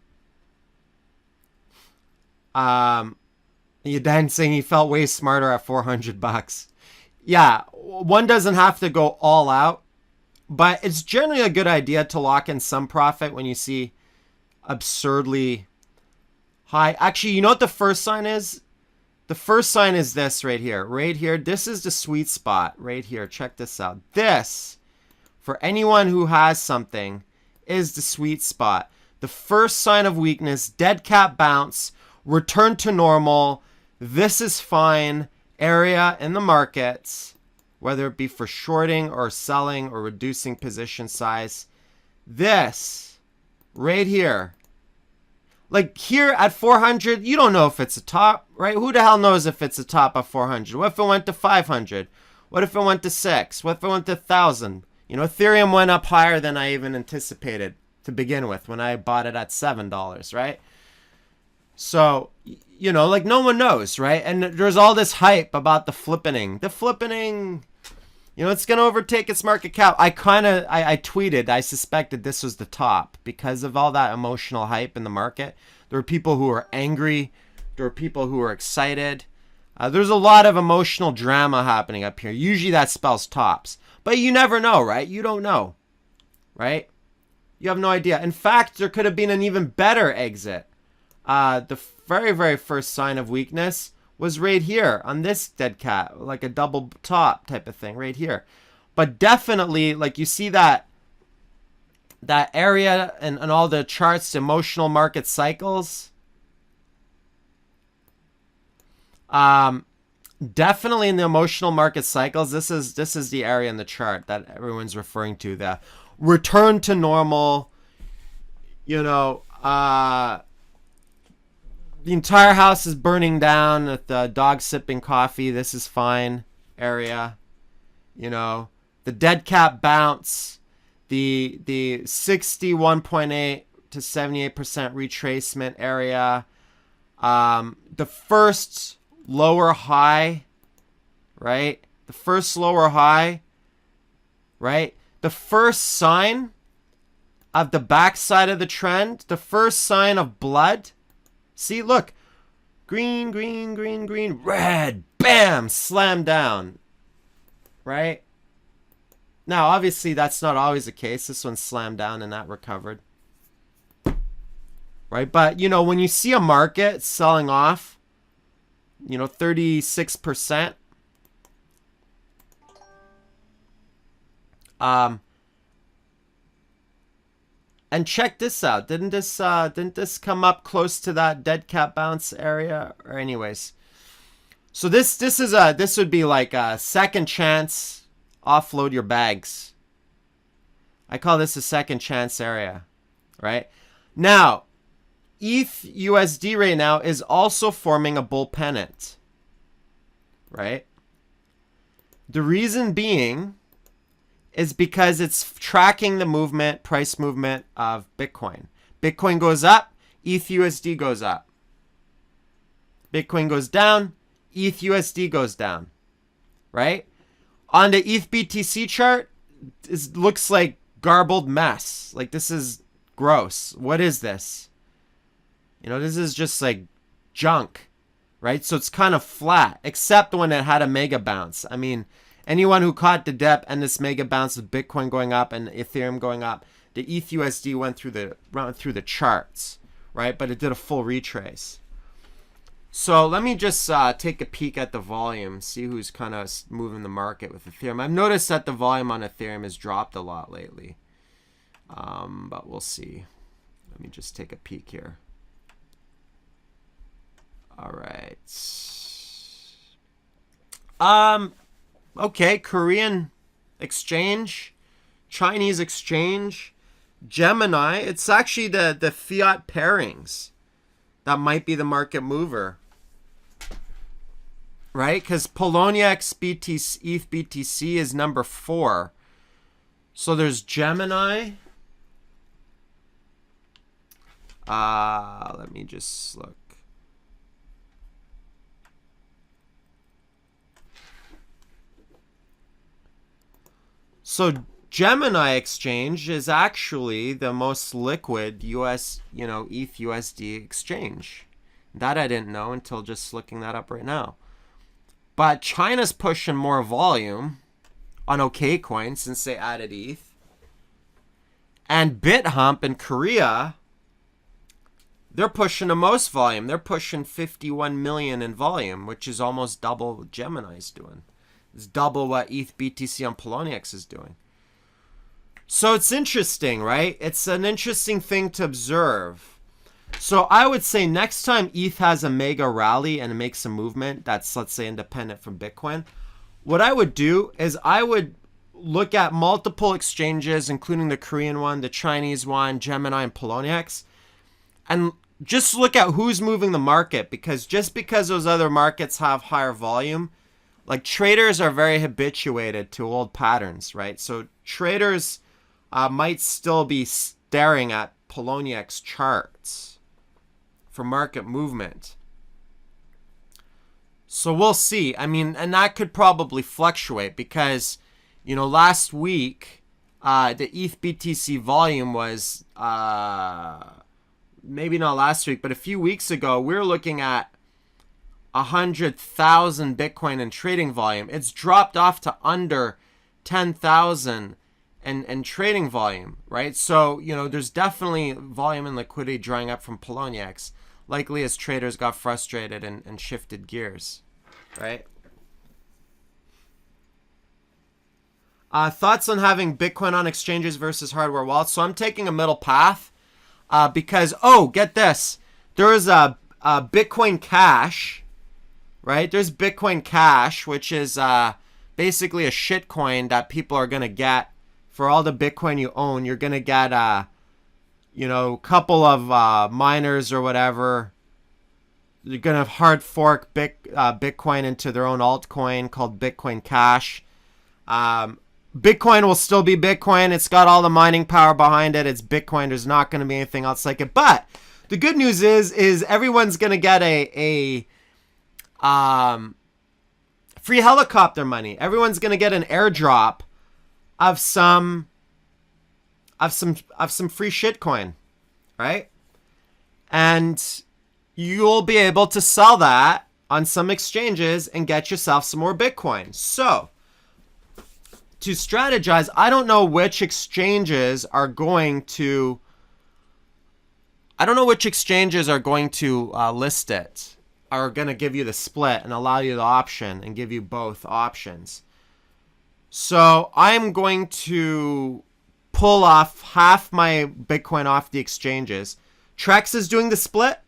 S1: Dan saying he felt way smarter at $400. Yeah, one doesn't have to go all out, but it's generally a good idea to lock in some profit when you see absurdly high. Actually, you know what the first sign is? The first sign is this right here. Right here. This is the sweet spot right here. Check this out. This, for anyone who has something, is the sweet spot. The first sign of weakness, dead cat bounce, return to normal. This is fine area in the markets, whether it be for shorting or selling or reducing position size. This right here, like here at 400, you don't know if it's a top, right? Who the hell knows if it's a top of 400? What if it went to 500? What if it went to 6? What if it went to 1,000? Ethereum went up higher than I even anticipated to begin with when I bought it at $7, right? So, no one knows, right? And there's all this hype about the flippening. The flippening, it's going to overtake its market cap. I tweeted, I suspected this was the top because of all that emotional hype in the market. There were people who were angry. There were people who were excited. There's a lot of emotional drama happening up here. Usually that spells tops. But you never know, right? You don't know, right? You have no idea. In fact, there could have been an even better exit. The very, very first sign of weakness was right here on this dead cat, like a double top type of thing right here. But definitely, like you see that area and all the charts, emotional market cycles. Definitely in the emotional market cycles, this is the area in the chart that everyone's referring to. The return to normal, the entire house is burning down with the dog sipping coffee. This is fine area. The dead cat bounce, the 61.8 to 78% retracement area. The first lower high, right? The first lower high, right? The first sign of the backside of the trend, the first sign of blood. See, look, green, green, green, green, red, bam, slam down, right? Now, obviously, that's not always the case. This one slammed down and that recovered, right? But, when you see a market selling off, 36%, And check this out. Didn't this come up close to that dead cat bounce area? Or anyways. So this would be like a second chance offload your bags. I call this a second chance area, right? Now, ETH USD right now is also forming a bull pennant, right? The reason being is because it's tracking the price movement of Bitcoin. Bitcoin goes up, ETH USD goes up. Bitcoin goes down, ETH USD goes down, right? On the ETH BTC chart, it looks like garbled mess. Like, this is gross. What is this? You know, this is just like junk, right? So it's kind of flat, except when it had a mega bounce. I mean, anyone who caught the dip and this mega bounce with Bitcoin going up and Ethereum going up, the ETH USD went through the charts, right? But it did a full retrace. So let me just take a peek at the volume, see who's kind of moving the market with Ethereum. I've noticed that the volume on Ethereum has dropped a lot lately, but we'll see. Let me just take a peek here. All right. Okay, Korean exchange, Chinese exchange, Gemini. It's actually the fiat pairings that might be the market mover, right? Because Poloniex BTC, ETH BTC is number 4. So there's Gemini. Let me just look. So Gemini exchange is actually the most liquid ETH USD exchange. That I didn't know until just looking that up right now. But China's pushing more volume on OKCoin since they added ETH. And BitHump in Korea, they're pushing the most volume. They're pushing 51 million in volume, which is almost double what Gemini's doing. It's double what ETH BTC on Poloniex is doing. So it's interesting, right? It's an interesting thing to observe. So I would say next time ETH has a mega rally and it makes a movement that's, let's say, independent from Bitcoin, what I would do is I would look at multiple exchanges, including the Korean one, the Chinese one, Gemini, and Poloniex, and just look at who's moving the market, because just because those other markets have higher volume, like, traders are very habituated to old patterns, right? So traders might still be staring at Poloniex charts for market movement. So we'll see. I mean, and that could probably fluctuate because, you know, last week, the ETH BTC volume was, maybe not last week, but a few weeks ago, we were looking at 100,000 Bitcoin in trading volume. It's dropped off to under 10,000 and trading volume, right? So, you know, there's definitely volume and liquidity drying up from Poloniex, likely as traders got frustrated and shifted gears, right? Thoughts on having Bitcoin on exchanges versus hardware wallets? So I'm taking a middle path because, get this. There is a Bitcoin Cash, right? There's Bitcoin Cash, which is basically a shit coin that people are going to get for all the Bitcoin you own. You're going to get, a couple of miners or whatever. You're going to hard fork Bitcoin into their own altcoin called Bitcoin Cash. Bitcoin will still be Bitcoin. It's got all the mining power behind it. It's Bitcoin. There's not going to be anything else like it. But the good news is everyone's going to get a free helicopter money. Everyone's going to get an airdrop of some free shitcoin, right? And you'll be able to sell that on some exchanges and get yourself some more Bitcoin. So, to strategize, I don't know which exchanges are going to list it, are going to give you the split and allow you the option and give you both options. So I'm going to pull off half my Bitcoin off the exchanges. Trex is doing the split.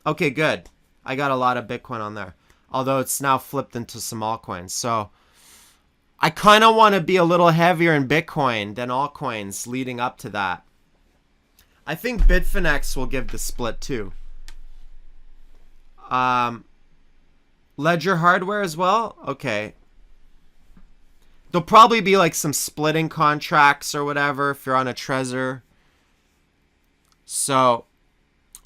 S1: Okay, good. I got a lot of Bitcoin on there. Although it's now flipped into some altcoins. So I kind of want to be a little heavier in Bitcoin than altcoins leading up to that. I think Bitfinex will give the split too. Ledger Hardware as well? Okay. There'll probably be like some splitting contracts or whatever if you're on a Trezor. So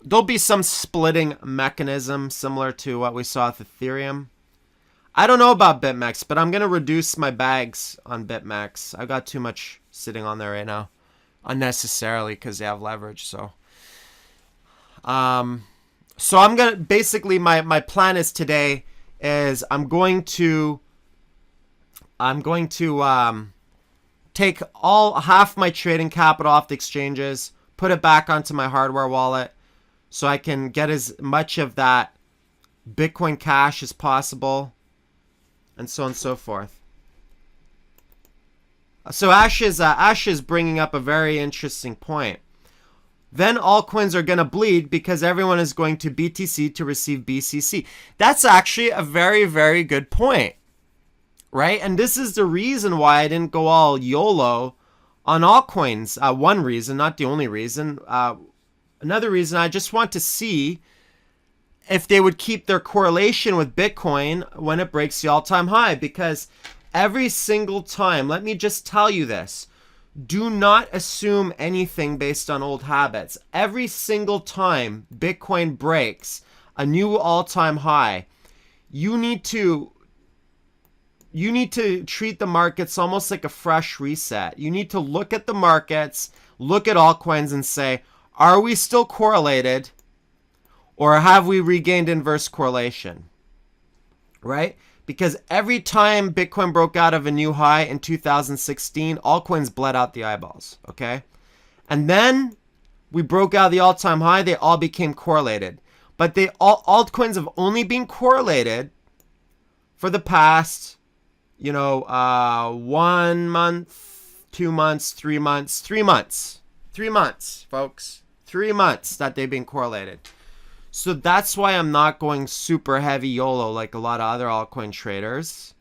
S1: there'll be some splitting mechanism similar to what we saw with Ethereum. I don't know about BitMEX, but I'm going to reduce my bags on BitMEX. I've got too much sitting on there right now unnecessarily because they have leverage. So I'm going to basically my plan is today is I'm going to take half my trading capital off the exchanges, put it back onto my hardware wallet so I can get as much of that Bitcoin Cash as possible, and so on and so forth. So Ash is bringing up a very interesting point. Then altcoins are going to bleed because everyone is going to BTC to receive BCC. That's actually a very, very good point. Right? And this is the reason why I didn't go all YOLO on altcoins. One reason, not the only reason. Another reason, I just want to see if they would keep their correlation with Bitcoin when it breaks the all-time high. Because every single time, let me just tell you this, do not assume anything based on old habits. Every single time Bitcoin breaks a new all-time high, you need to treat the markets almost like a fresh reset. You need to look at the markets, look at altcoins and say, are we still correlated or have we regained inverse correlation? Right? Because every time Bitcoin broke out of a new high in 2016, altcoins bled out the eyeballs. Okay? And then we broke out the all-time high, they all became correlated. But altcoins have only been correlated for the past 1 month, 2 months, 3 months, 3 months. 3 months, folks. 3 months that they've been correlated. So that's why I'm not going super heavy YOLO like a lot of other altcoin traders.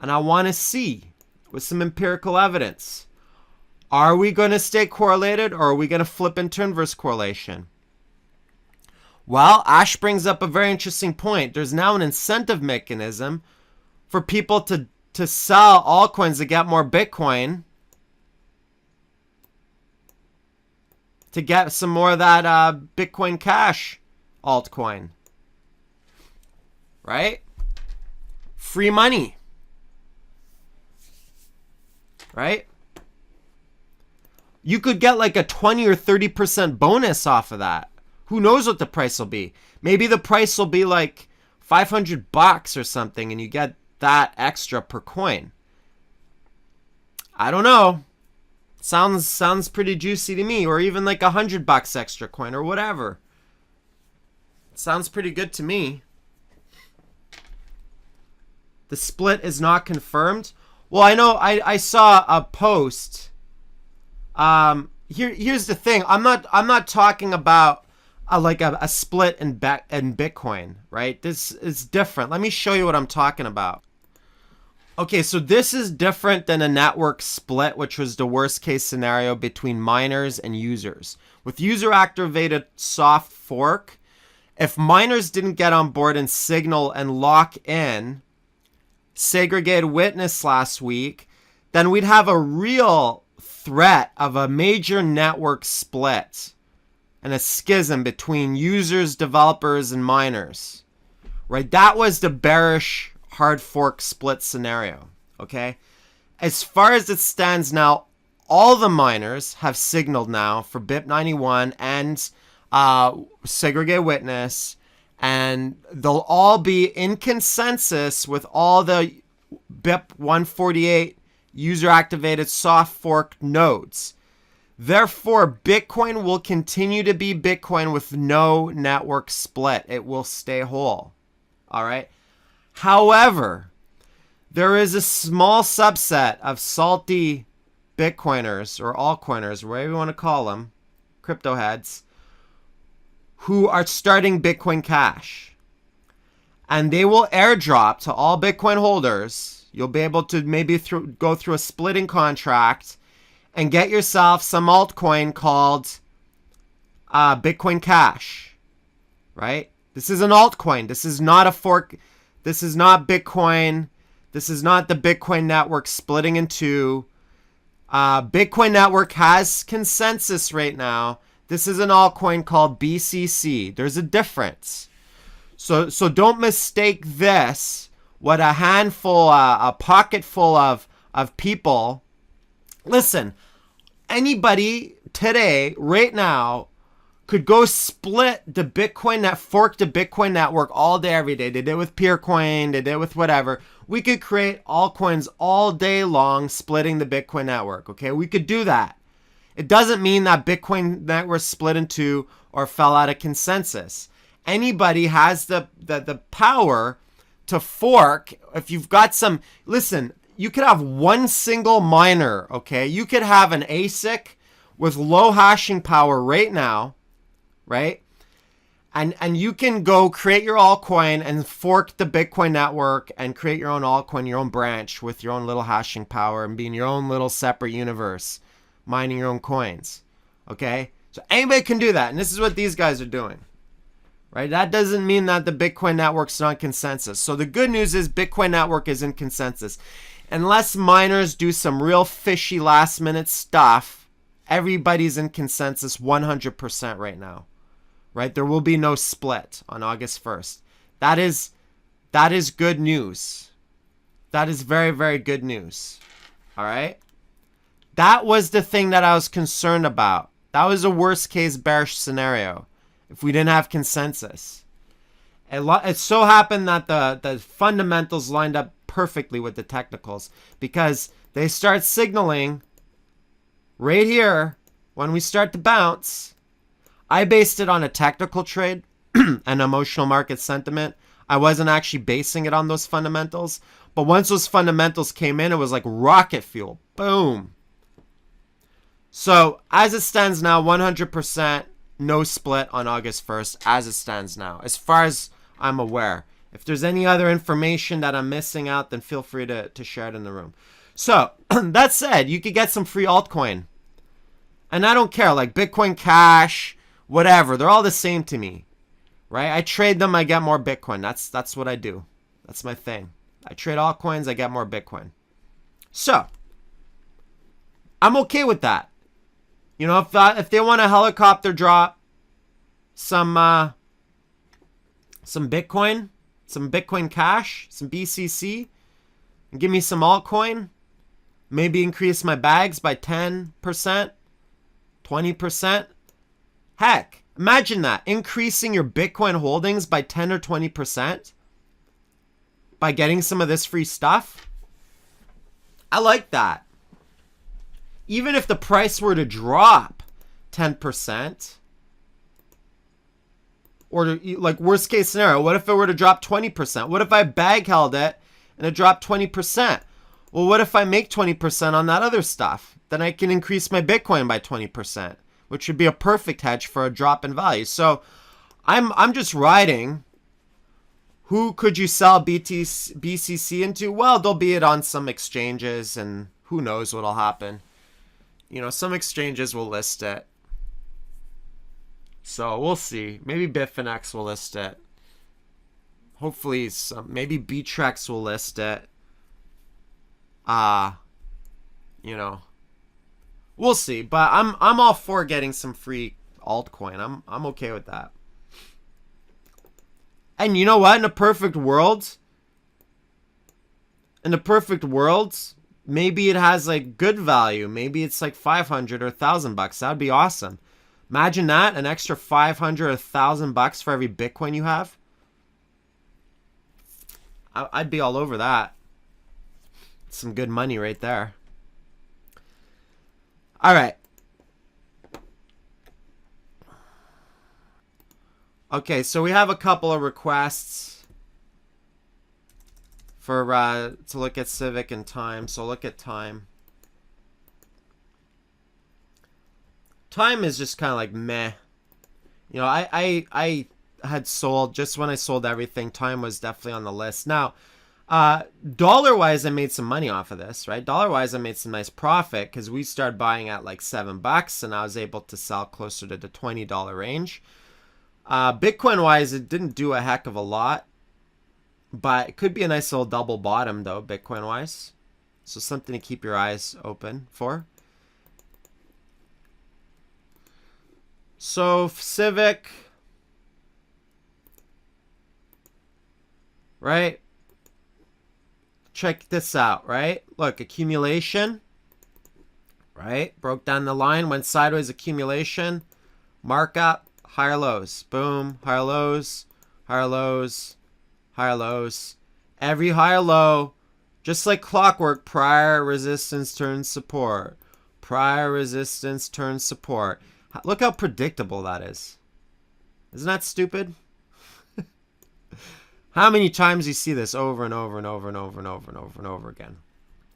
S1: And I want to see with some empirical evidence. Are we going to stay correlated or are we going to flip into inverse correlation? Well, Ash brings up a very interesting point. There's now an incentive mechanism for people to sell altcoins to get more Bitcoin, to get some more of that Bitcoin Cash altcoin, right? Free money, right? You could get like a 20 or 30% bonus off of that. Who knows what the price will be? Maybe the price will be like $500 or something and you get that extra per coin. I don't know. Sounds pretty juicy to me. Or even like $100 extra coin or whatever. Sounds pretty good to me. The split is not confirmed. Well, I know I saw a post. Here's the thing. I'm not talking about a split in Bitcoin, right? This is different. Let me show you what I'm talking about. Okay, so this is different than a network split, which was the worst case scenario between miners and users. With user activated soft fork, if miners didn't get on board and signal and lock in segregated witness last week, then we'd have a real threat of a major network split and a schism between users, developers, and miners. Right? That was the bearish hard fork split scenario. Okay? As far as it stands now, all the miners have signaled now for BIP91 and segregated witness, and they'll all be in consensus with all the BIP 148 user activated soft fork nodes. Therefore, Bitcoin will continue to be Bitcoin with no network split. It will stay whole. All right. However, there is a small subset of salty Bitcoiners or altcoiners, whatever you want to call them, crypto heads, who are starting Bitcoin Cash. And they will airdrop to all Bitcoin holders. You'll be able to maybe go through a splitting contract and get yourself some altcoin called Bitcoin Cash, right? This is an altcoin. This is not a fork. This is not Bitcoin. This is not the Bitcoin network splitting in two. Bitcoin network has consensus right now. This is an altcoin called BCC. There's a difference. So don't mistake this, what a handful, a pocket full of people. Listen, anybody today, right now, could go split the Bitcoin fork the Bitcoin network all day, every day. They did it with Peercoin, they did it with whatever. We could create altcoins all day long splitting the Bitcoin network, okay? We could do that. It doesn't mean that Bitcoin network split in two or fell out of consensus. Anybody has the power to fork. If you've got some, listen, you could have one single miner, okay? You could have an ASIC with low hashing power right now, right? And you can go create your altcoin and fork the Bitcoin network and create your own altcoin, your own branch with your own little hashing power and being your own little separate universe, mining your own coins, okay? So anybody can do that, and this is what these guys are doing, right? That doesn't mean that the Bitcoin network's not consensus. So the good news is Bitcoin network is in consensus. Unless miners do some real fishy last minute stuff, everybody's in consensus 100% right now, right? There will be no split on August 1st. That is good news. That is very, very good news. All right? That was the thing that I was concerned about. That was a worst case bearish scenario if we didn't have consensus. It so happened that the fundamentals lined up perfectly with the technicals because they start signaling right here when we start to bounce. I based it on a technical trade and emotional market sentiment. I wasn't actually basing it on those fundamentals. But once those fundamentals came in, it was like rocket fuel. Boom. So as it stands now, 100% no split on August 1st as it stands now, as far as I'm aware. If there's any other information that I'm missing out, then feel free to share it in the room. So that said, you could get some free altcoin. And I don't care, like Bitcoin Cash, whatever. They're all the same to me, right? I trade them, I get more Bitcoin. That's what I do. That's my thing. I trade altcoins, I get more Bitcoin. So I'm okay with that. You know, if they want to helicopter drop some Bitcoin, some Bitcoin Cash, some BCC, and give me some altcoin, maybe increase my bags by 10%, 20%. Heck, imagine that, increasing your Bitcoin holdings by 10 or 20% by getting some of this free stuff. I like that. Even if the price were to drop 10%, or like worst case scenario, what if it were to drop 20%? What if I bag held it and it dropped 20%? Well, what if I make 20% on that other stuff? Then I can increase my Bitcoin by 20%, which would be a perfect hedge for a drop in value. So I'm just riding. Who could you sell BCC into? Well, they'll be it on some exchanges, and who knows what'll happen. You know, some exchanges will list it. So we'll see. Maybe Bitfinex will list it. Hopefully maybe Bitrex will list it. You know, we'll see. But I'm all for getting some free altcoin. I'm okay with that. And you know what? In a perfect world, maybe it has like good value. Maybe it's like 500 or $1,000. That'd be awesome. Imagine that, an extra 500 or $1,000 for every Bitcoin you have. I'd be all over that. Some good money right there. All right. Okay, so we have a couple of requests for to look at Civic and Time. So look at Time. Time is just kind of like meh. You know, I had sold, just when I sold everything, Time was definitely on the list. Now, dollar-wise, I made some money off of this, right? Dollar-wise, I made some nice profit because we started buying at like $7 and I was able to sell closer to the $20 range. Bitcoin-wise, it didn't do a heck of a lot, but it could be a nice little double bottom though, Bitcoin-wise. So something to keep your eyes open for. So Civic, right? Check this out, right? Look, accumulation, right? Broke down the line, went sideways, accumulation, markup, higher lows, boom, higher lows, higher lows, higher lows. Every higher low, just like clockwork, prior resistance turns support. Prior resistance turns support. Look how predictable that is. Isn't that stupid? How many times you see this over and over and over and over and over and over and over again?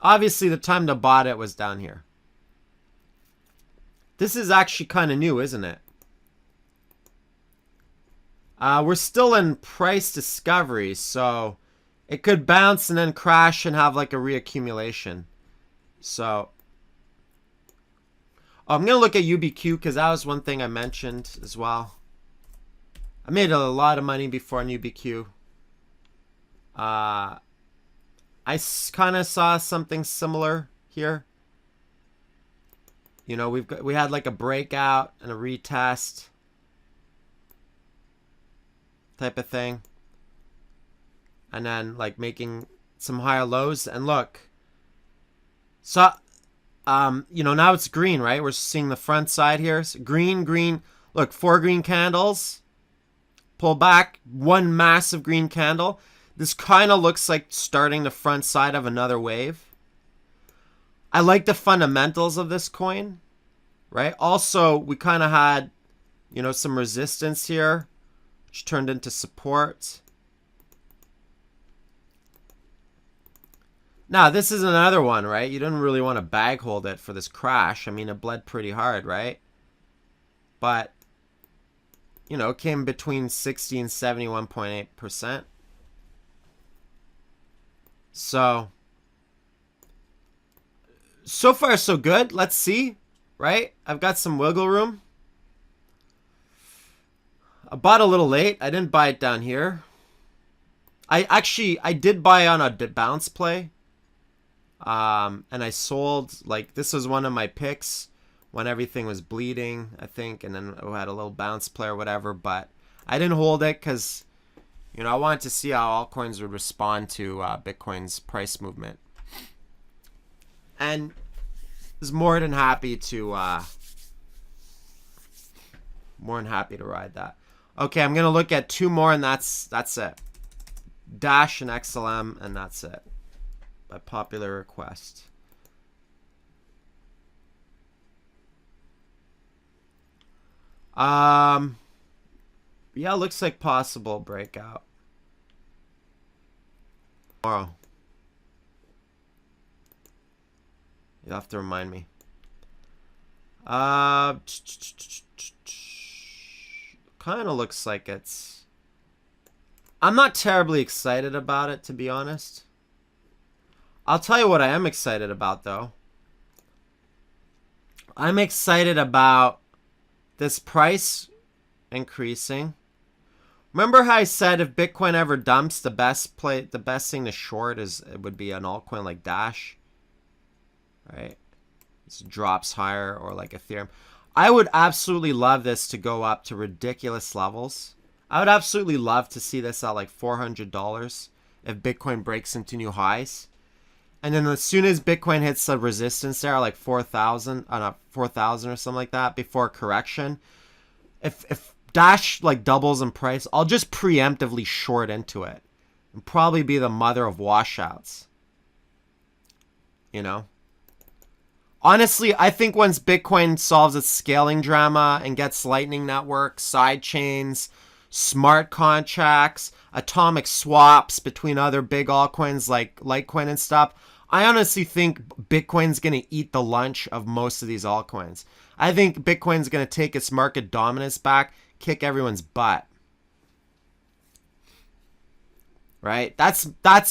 S1: Obviously, the time to bought it was down here. This is actually kind of new, isn't it? We're still in price discovery, so it could bounce and then crash and have like a reaccumulation. So I'm going to look at UBQ because that was one thing I mentioned as well. I made a lot of money before on UBQ. I kind of saw something similar here. You know, we had like a breakout and a retest type of thing. And then like making some higher lows. And look. So, you know, now it's green, right? We're seeing the front side here. So green, green. Look, 4 green candles. Pull back. 1 massive green candle. This kind of looks like starting the front side of another wave. I like the fundamentals of this coin, right? Also, we kind of had, you know, some resistance here, which turned into support. Now, this is another one, right? You didn't really want to bag hold it for this crash. I mean, it bled pretty hard, right? But, you know, it came between 60 and 71.8%. So far so good. Let's see, right? I've got some wiggle room. I bought a little late. I didn't buy it down here. I did buy on a bounce play. And I sold, like, this was one of my picks when everything was bleeding, I think, and then I had a little bounce play or whatever, but I didn't hold it because, you know, I wanted to see how altcoins would respond to Bitcoin's price movement. And I was more than happy to ride that. Okay, I'm gonna look at 2 more, and that's it. Dash and XLM, and that's it. By popular request. Yeah, looks like possible breakout tomorrow. You'll have to remind me. Kind of looks like it's... I'm not terribly excited about it, to be honest. I'll tell you what I am excited about, though. I'm excited about this price increasing. Remember how I said if Bitcoin ever dumps, the best thing to short it would be an altcoin like Dash, right? It drops higher, or like Ethereum. I would absolutely love this to go up to ridiculous levels. I would absolutely love to see this at like $400 if Bitcoin breaks into new highs. And then as soon as Bitcoin hits the resistance there, like 4,000, not 4,000 or something like that, before correction, if Dash like doubles in price, I'll just preemptively short into it and probably be the mother of washouts. You know? Honestly, I think once Bitcoin solves its scaling drama and gets Lightning Network, side chains, smart contracts, atomic swaps between other big altcoins like Litecoin and stuff, I honestly think Bitcoin's going to eat the lunch of most of these altcoins. I think Bitcoin's going to take its market dominance back, kick everyone's butt. Right? That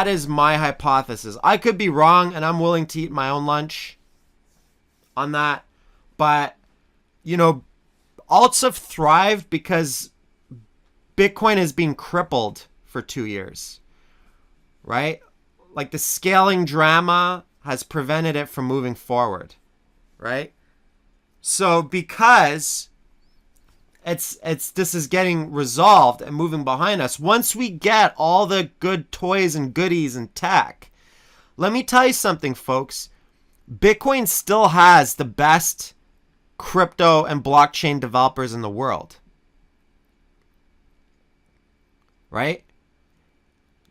S1: is my hypothesis. I could be wrong, and I'm willing to eat my own lunch on that. But, you know, alts have thrived because Bitcoin has been crippled for 2 years. Right? Like the scaling drama has prevented it from moving forward. Right? So because this is getting resolved and moving behind us, once we get all the good toys and goodies and tech, let me tell you something, folks. Bitcoin still has the best crypto and blockchain developers in the world. Right?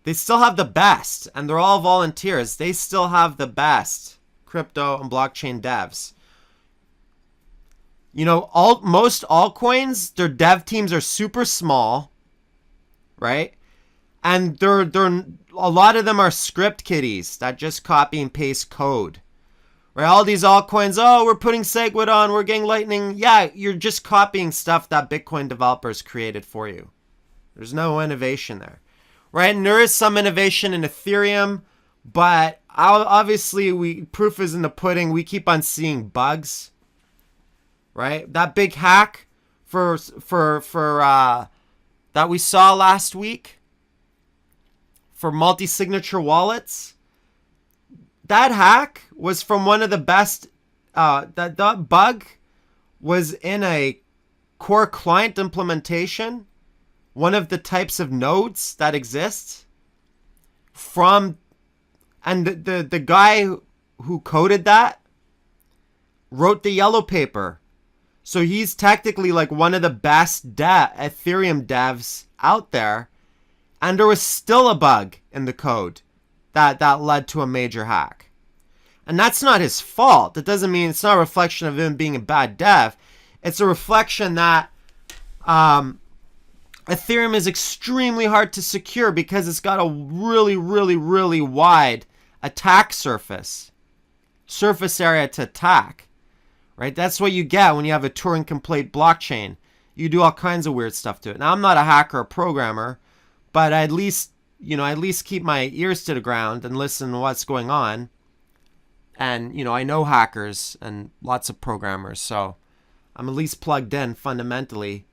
S1: They still have the best, and they're all volunteers. They still have the best crypto and blockchain devs. You know, most altcoins, their dev teams are super small, right? And they're a lot of them are script kiddies that just copy and paste code. Right? All these altcoins, oh, we're putting SegWit on, we're getting Lightning. Yeah, you're just copying stuff that Bitcoin developers created for you. There's no innovation there. Right? And there is some innovation in Ethereum, but obviously proof is in the pudding. We keep on seeing bugs. Right? That big hack for that we saw last week for multi-signature wallets. That hack was from one of the best. That bug was in a core client implementation, one of the types of nodes that exists. And the guy who coded that wrote the yellow paper. So he's technically like one of the best Ethereum devs out there. And there was still a bug in the code that led to a major hack. And that's not his fault. That doesn't mean it's not a reflection of him being a bad dev. It's a reflection that Ethereum is extremely hard to secure because it's got a really, really, really wide attack surface area to attack. Right? That's what you get when you have a Turing complete blockchain. You do all kinds of weird stuff to it. Now, I'm not a hacker or programmer, but I at least keep my ears to the ground and listen to what's going on. And, I know hackers and lots of programmers, so I'm at least plugged in fundamentally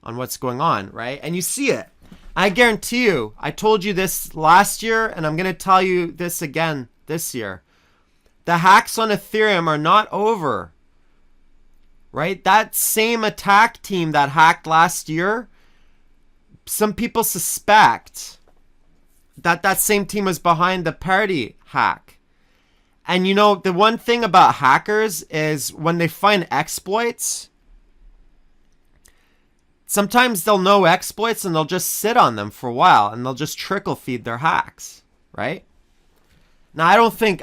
S1: on what's going on, right? And you see it. I guarantee you, I told you this last year, and I'm going to tell you this again this year. The hacks on Ethereum are not over. Right? That same attack team that hacked last year, some people suspect that same team was behind the Parity hack. And the one thing about hackers is when they find exploits, sometimes they'll know exploits and they'll just sit on them for a while and they'll just trickle feed their hacks, right? Now, I don't think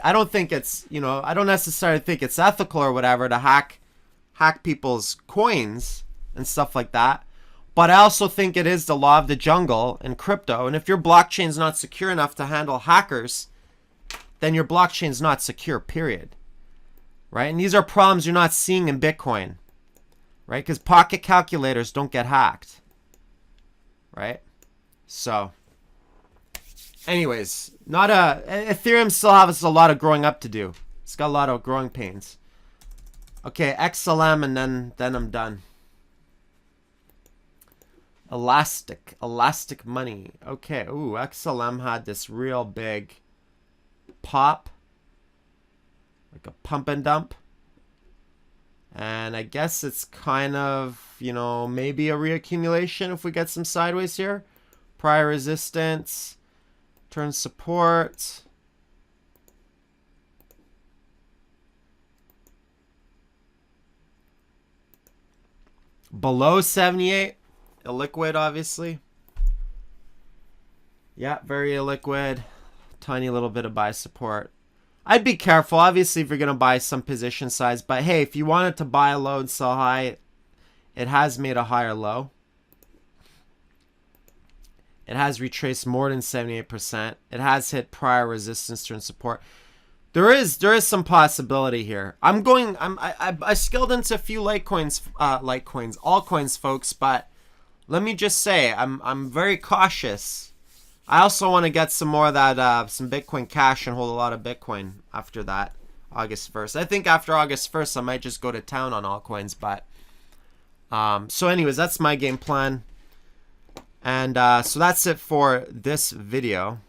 S1: it's, I don't necessarily think it's ethical or whatever to hack people's coins and stuff like that. But I also think it is the law of the jungle in crypto. And if your blockchain's not secure enough to handle hackers, then your blockchain's not secure, period. Right? And these are problems you're not seeing in Bitcoin. Right? Because pocket calculators don't get hacked. Right? So, anyways, Ethereum still has a lot of growing up to do. It's got a lot of growing pains. Okay, XLM, and then I'm done. Elastic money. Okay, ooh, XLM had this real big pop, like a pump and dump. And I guess it's kind of, maybe a reaccumulation if we get some sideways here. Prior resistance, turn support. Below 78, illiquid, obviously. Yeah, very illiquid. Tiny little bit of buy support. I'd be careful, obviously, if you're going to buy some position size. But hey, if you wanted to buy a low and sell high, it has made a higher low. It has retraced more than 78%. It has hit prior resistance and support. There is some possibility here. I skilled into a few altcoins, folks, but let me just say I'm very cautious. I also want to get some more of that some Bitcoin Cash and hold a lot of Bitcoin after that August 1st. I think after August 1st I might just go to town on altcoins, but so anyways, that's my game plan. And so that's it for this video.